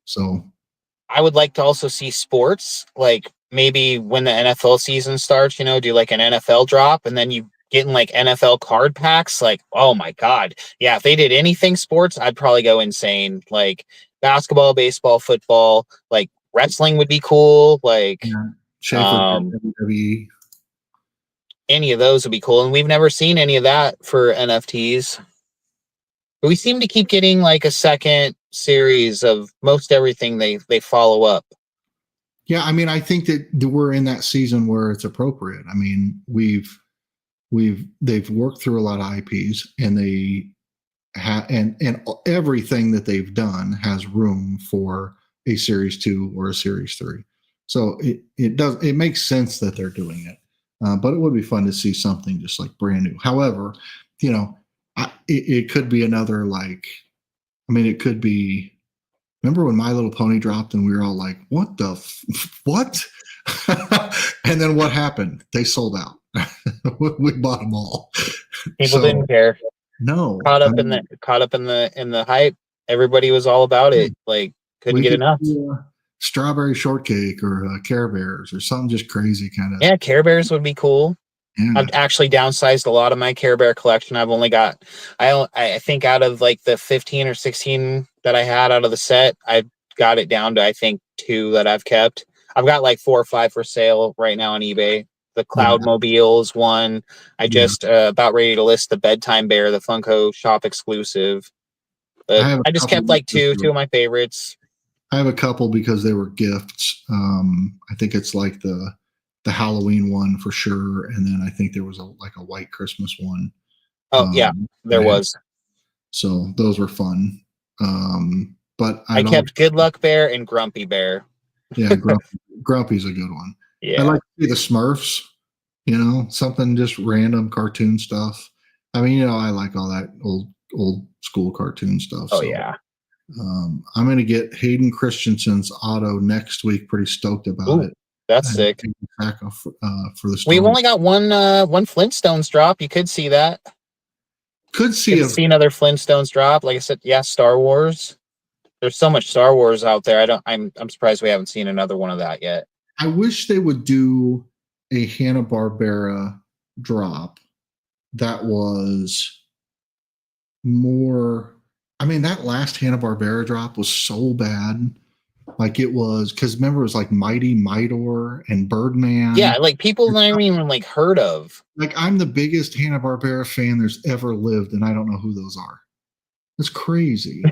So I would like to also see sports, like maybe when the NFL season starts, do like an NFL drop, and then you get in like NFL card packs. Like, oh my God. Yeah, if they did anything sports, I'd probably go insane. Like basketball, baseball, football, like wrestling would be cool. Like, yeah, Schaefer, um, WWE. any of those would be cool. And we've never seen any of that for NFTs. But we seem to keep getting like a second series of most everything they follow up. Yeah, I mean, I think that we're in that season where it's appropriate. I mean, they've worked through a lot of IPs, and they and everything that they've done has room for a series 2 or a series 3. So it makes sense that they're doing it. But it would be fun to see something just like brand new. However, it could be another it could be. Remember when My Little Pony dropped and we were all like, "What the what?" And then what happened? They sold out. We bought them all. People didn't care. No, caught up in the hype. Everybody was all about it. Like couldn't get enough. Strawberry shortcake or Care Bears or something just crazy kind of. Yeah, Care Bears would be cool. Yeah. I've actually downsized a lot of my Care Bear collection. I've only got, I think out of like the 15 or 16 that I had out of the set, I got it down to, I think 2 that I've kept. I've got like 4 or 5 for sale right now on eBay. The Cloudmobile is one. I just about ready to list the Bedtime Bear, the Funko shop exclusive. But I just kept like two of my favorites. I have a couple because they were gifts. I think it's like the Halloween one for sure, and then I think there was a white Christmas one. Oh yeah, there was. So those were fun. But I kept Good Luck Bear and Grumpy Bear. Yeah, Grumpy's a good one. Yeah, I like to see the Smurfs. Something just random cartoon stuff. I mean, I like all that old school cartoon stuff. Oh yeah. I'm going to get Hayden Christensen's auto next week. Pretty stoked about it. That's sick. For the story. We've only got one Flintstones drop. You could see that. Could see another Flintstones drop. Like I said, yeah, Star Wars. There's so much Star Wars out there. I'm surprised we haven't seen another one of that yet. I wish they would do a Hanna-Barbera drop that was more. I mean, that last Hanna-Barbera drop was so bad. Like it was, because remember, it was like Mighty Midor and Birdman. Yeah, like people never even like heard of. Like I'm the biggest Hanna-Barbera fan there's ever lived, and I don't know who those are. That's crazy.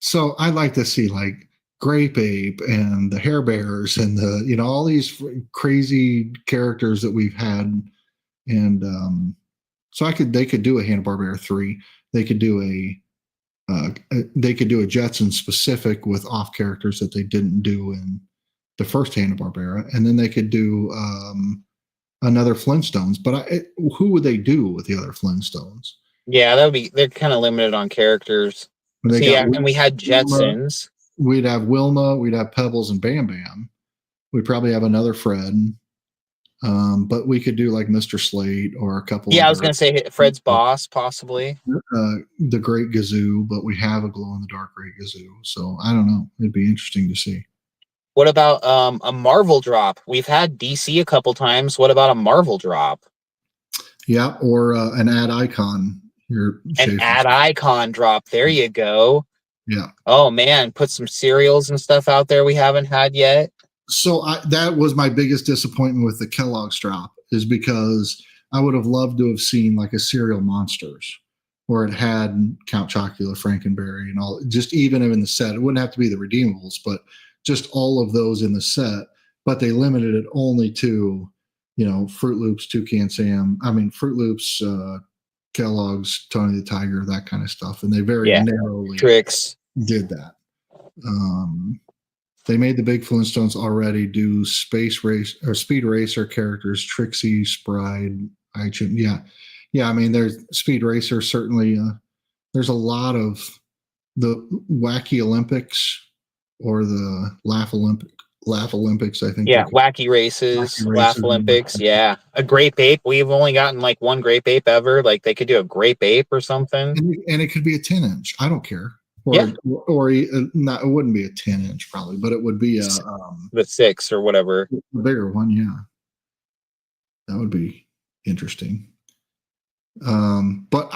So I'd like to see like Grape Ape and the Hair Bears and the all these crazy characters that we've had, and so they could do a Hanna-Barbera 3. They could do a Jetson specific with off characters that they didn't do in the first Hanna-Barbera, and then they could do another Flintstones. But who would they do with the other Flintstones? Yeah, they're kind of limited on characters. And we had Jetsons. We'd have Wilma, we'd have Pebbles and Bam Bam. We'd probably have another Fred. But we could do like Mr. Slate or a couple. Yeah, I was going to say Fred's boss, possibly. The Great Gazoo, but we have a glow in the dark Great Gazoo. So I don't know. It'd be interesting to see. What about a Marvel drop? We've had DC a couple times. What about a Marvel drop? Yeah, or an ad icon. An ad icon drop. There you go. Yeah. Oh man, put some cereals and stuff out there we haven't had yet. So that was my biggest disappointment with the Kellogg's drop, is because I would have loved to have seen like a cereal Monsters where it had Count Chocula, Frankenberry, and all, just even in the set. It wouldn't have to be the redeemables, but just all of those in the set. But they limited it only to, Fruit Loops, Toucan Sam. I mean, Fruit Loops, Kellogg's, Tony the Tiger, that kind of stuff. And they very narrowly did that. They made the big Flintstones already do Space Race or Speed Racer characters, Trixie, Sprite, Ichim. Yeah. I mean, there's Speed Racer, certainly. There's a lot of the Wacky Olympics or the Laugh Olympic. Laugh Olympics, I think Yeah, they're called. wacky races, Wacky laugh races. Olympics. Yeah, a grape ape. We've only gotten like one grape ape ever. Like they could do a grape ape or something. And it could be a 10-inch. I don't care. Yeah, Or not. It wouldn't be a 10-inch probably, but it would be the 6 or whatever. a bigger one. Yeah, that would be interesting. But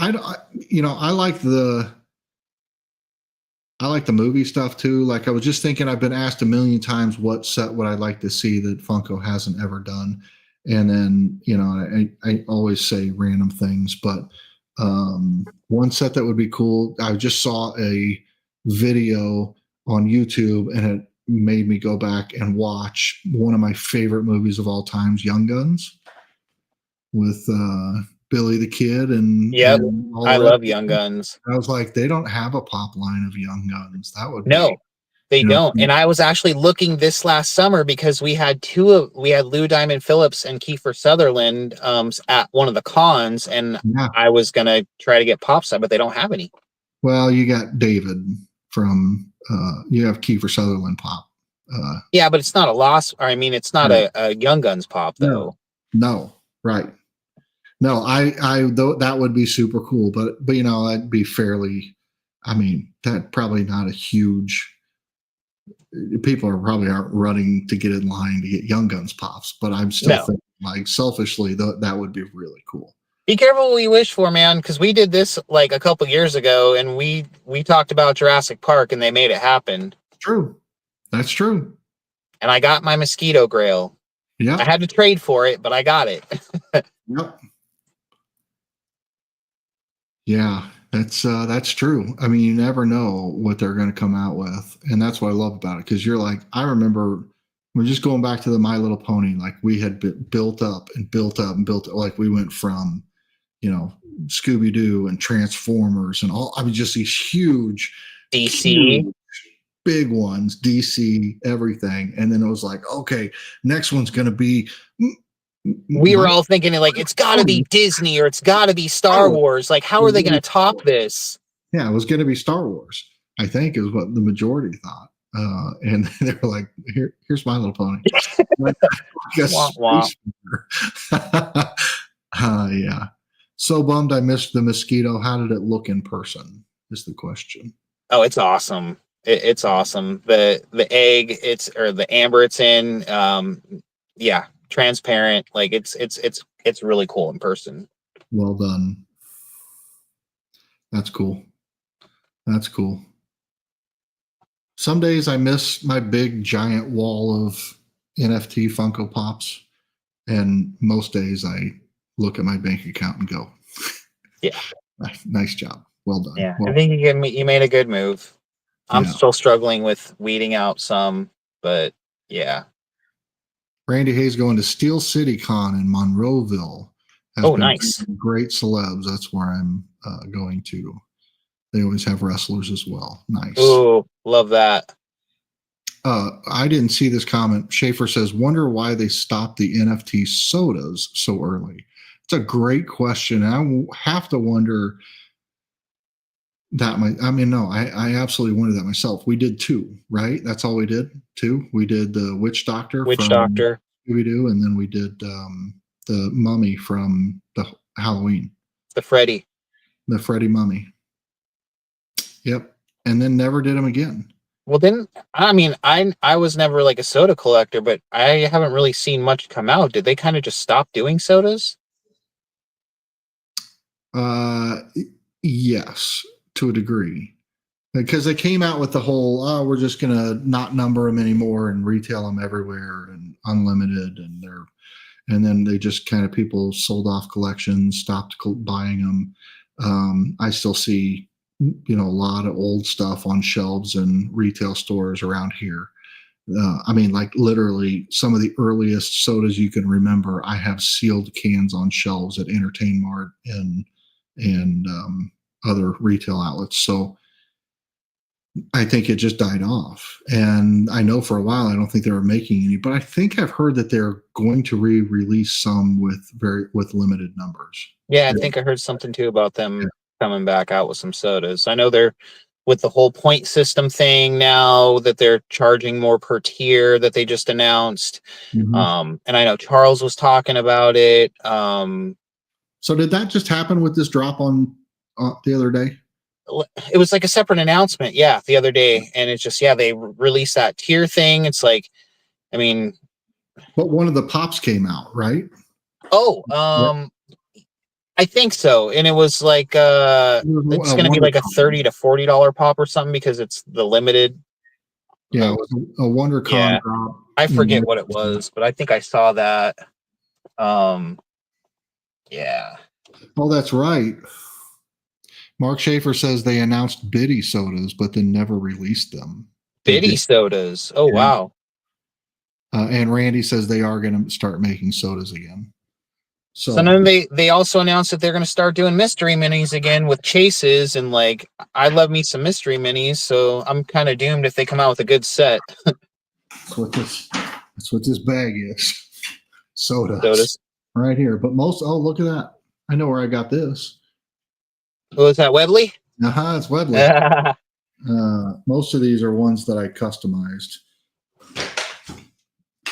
I like the movie stuff too. Like I was just thinking, I've been asked a million times what set would I like to see that Funko hasn't ever done, and then I always say random things, but one set that would be cool. I just saw a video on YouTube, and it made me go back and watch one of my favorite movies of all times, Young Guns, with Billy the Kid Yep, and all I the rest. love Young Guns. I was like, they don't have a pop line of Young Guns. That would No, be, they you know, don't. And I was actually looking this last summer because we had Lou Diamond Phillips and Kiefer Sutherland at one of the cons, and yeah. I was gonna try to get pop set, but they don't have any. Well, you got David from, you have Kiefer Sutherland pop. Yeah, but it's not a loss. Or I mean, it's not Right. a Young Guns pop though. No, right. No, though that would be super cool, but that'd be fairly. I mean, that probably not a huge. People aren't running to get in line to get Young Guns pops, but I'm still No. thinking, like, selfishly, that would be really cool. Be careful what you wish for, man, because we did this like a couple years ago, and we talked about Jurassic Park, and they made it happen. True, that's true. And I got my mosquito grail. Yeah, I had to trade for it, but I got it. yep. Yeah, that's true. I mean, you never know what they're going to come out with, and that's what I love about it. Because you're like, I remember we're just going back to the My Little Pony. Like we had built up and built up and built. Like we went from, Scooby Doo and Transformers and all. I mean, just these huge DC, big ones, DC, everything, and then it was like, okay, next one's going to be. We were all thinking like it's got to be Disney or it's got to be Star Wars. Like, how are they going to top this? Yeah, it was going to be Star Wars. I think is what the majority thought, and they were like, "Here's My Little Pony." Yeah. So bummed I missed the mosquito. How did it look in person? Is the question. Oh, it's awesome. It's awesome. The egg, or the amber it's in. Yeah. Transparent, like it's really cool in person. Well done. That's cool. Some days I miss my big giant wall of NFT Funko Pops, and most days I look at my bank account and go, yeah, nice job, well done. Yeah, I think you made a good move. I'm still struggling with weeding out some, but yeah. Randy Hayes going to Steel City Con in Monroeville. Oh, nice. Great celebs. That's where I'm going to. They always have wrestlers as well. Nice. Oh, love that. I didn't see this comment. Schaefer says, wonder why they stopped the NFT sodas so early. It's a great question. I have to wonder that. I absolutely wondered that myself. We did 2, right? That's all we did. 2. We did the Witch Doctor from Scooby-Doo, and then we did the Mummy from the Halloween. The Freddy Mummy. Yep. And then never did them again. Well, then, I mean, I was never like a soda collector, but I haven't really seen much come out. Did they kind of just stop doing sodas? Yes, to a degree. Because they came out with the whole, we're just going to not number them anymore and retail them everywhere and unlimited. And then they just kind of, people sold off collections, stopped buying them. I still see, a lot of old stuff on shelves in retail stores around here. Like literally some of the earliest sodas you can remember, I have sealed cans on shelves at Entertain Mart and other retail outlets. So I think it just died off. And I know for a while, I don't think they were making any, but I think I've heard that they're going to re-release some with limited numbers. Yeah, I think I heard something too about them coming back out with some sodas. I know they're with the whole point system thing now that they're charging more per tier that they just announced. Mhm. And I know Charles was talking about it. So did that just happen with this drop on the other day? It was like a separate announcement, yeah, the other day, and it's just they released that tier thing. It's like, I mean, But one of the pops came out, right? oh, I think so, and it was like it's A going to be like a WonderCon. $30 to $40 pop or something because it's the limited. Yeah, it was a WonderCon Yeah, drop. I forget what it was, but I think I saw that. Um, yeah, Oh, that's right. Mark Schaefer says they announced Biddy sodas, but then never released them. They Biddy did. sodas. Oh Yeah. wow. And Randy says they are going to start making sodas again. So then they also announced that they're going to start doing mystery minis again with chases, and like I love me some mystery minis, so I'm kind of doomed if they come out with a good set. That's what this bag is. Sodas. Right here. But look at that. I know where I got this. What was that, Webley? It's Webley. Most of these are ones that I customized.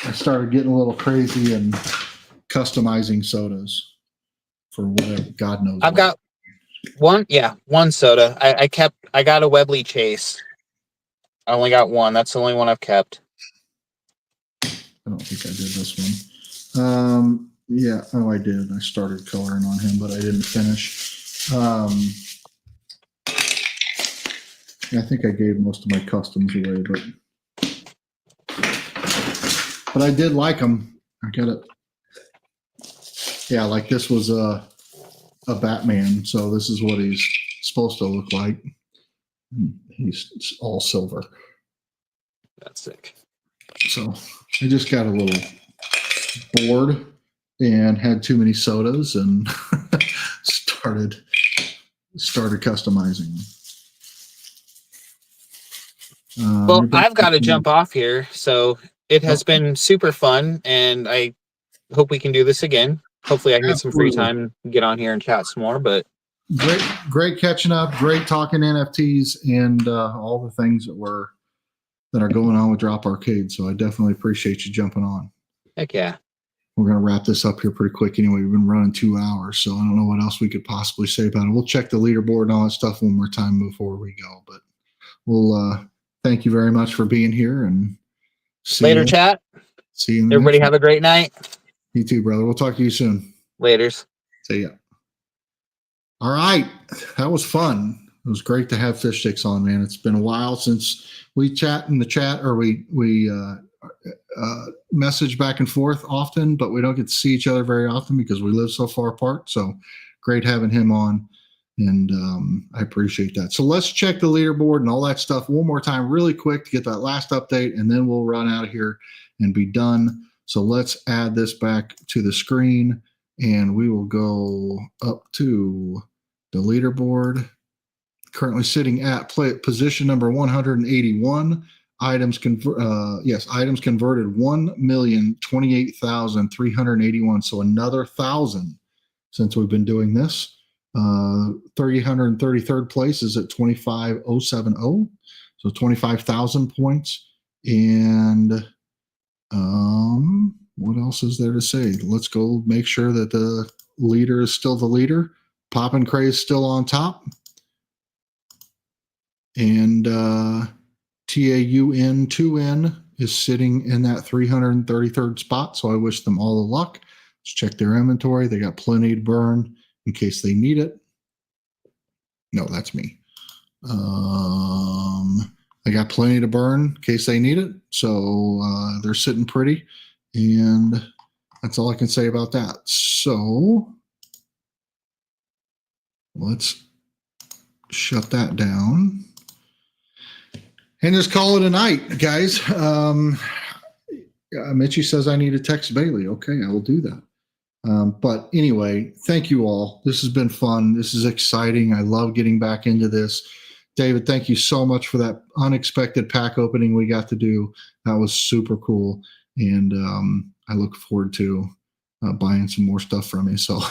I started getting a little crazy and customizing sodas for whatever God knows. I've got one soda. I got a Webley chase. I only got one. That's the only one I've kept. I don't think I did this one. Yeah, I did. I started coloring on him, but I didn't finish. I think I gave most of my customs away, but I did like them. I got it. Yeah, like this was a Batman, so this is what he's supposed to look like. He's all silver. That's sick. So I just got a little bored and had too many sodas and started customizing. Well, I've got to jump off here, so it has been super fun, and I hope we can do this again. Hopefully I can get some free time and get on here and chat some more. But great catching up, great talking NFTs and all the things that are going on with Droppp Arcade. So I definitely appreciate you jumping on. Heck yeah. We're going to wrap this up here pretty quick anyway. We've been running 2 hours, so I don't know what else we could possibly say about it. We'll check the leaderboard and all that stuff one more time before we go. But we'll thank you very much for being here and see later, chat. See you. Everybody have a great night. You too, brother. We'll talk to you soon. Laters. See ya. All right. That was fun. It was great to have Fish Sticks on, man. It's been a while since we chat in the chat or we message back and forth often, but we don't get to see each other very often because we live so far apart. So great having him on. And I appreciate that. So let's check the leaderboard and all that stuff one more time really quick to get that last update, and then we'll run out of here and be done. So let's add this back to the screen, and we will go up to the leaderboard. Currently sitting at position number 181. Items converted 1,028,381. So another 1,000 since we've been doing this. 333rd place is at 25,070, so 25,000 points. And what else is there to say? Let's go make sure that the leader is still the leader. Pop and Cray is still on top, and TAUN2N is sitting in that 333rd spot. So I wish them all the luck. Let's check their inventory. They got plenty to burn in case they need it. No, that's me. I got plenty to burn in case they need it. So they're sitting pretty. And that's all I can say about that. So let's shut that down and just call it a night, guys. Mitchie says I need to text Bailey. Okay, I will do that. But anyway, thank you all. This has been fun. This is exciting. I love getting back into this. David, thank you so much for that unexpected pack opening we got to do. That was super cool. And I look forward to buying some more stuff from you. So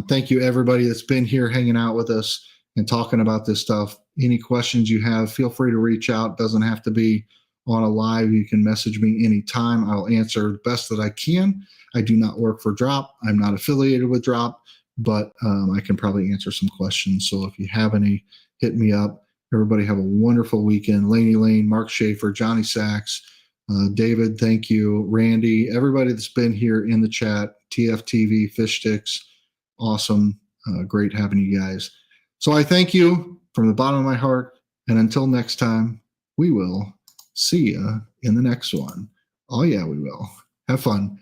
thank you, everybody that's been here hanging out with us. and talking about this stuff. Any questions you have, feel free to reach out. Doesn't have to be on a live. You can message me anytime. I'll answer the best that I can. I do not work for Droppp. I'm not affiliated with Droppp, but I can probably answer some questions. So if you have any, hit me up. Everybody have a wonderful weekend. Laney Lane, Mark Schaefer, Johnny Sachs, David, thank you. Randy, everybody that's been here in the chat, TFTV, Fish Sticks, awesome. Great having you guys. So I thank you from the bottom of my heart. And until next time, we will see you in the next one. Oh, yeah, we will. Have fun.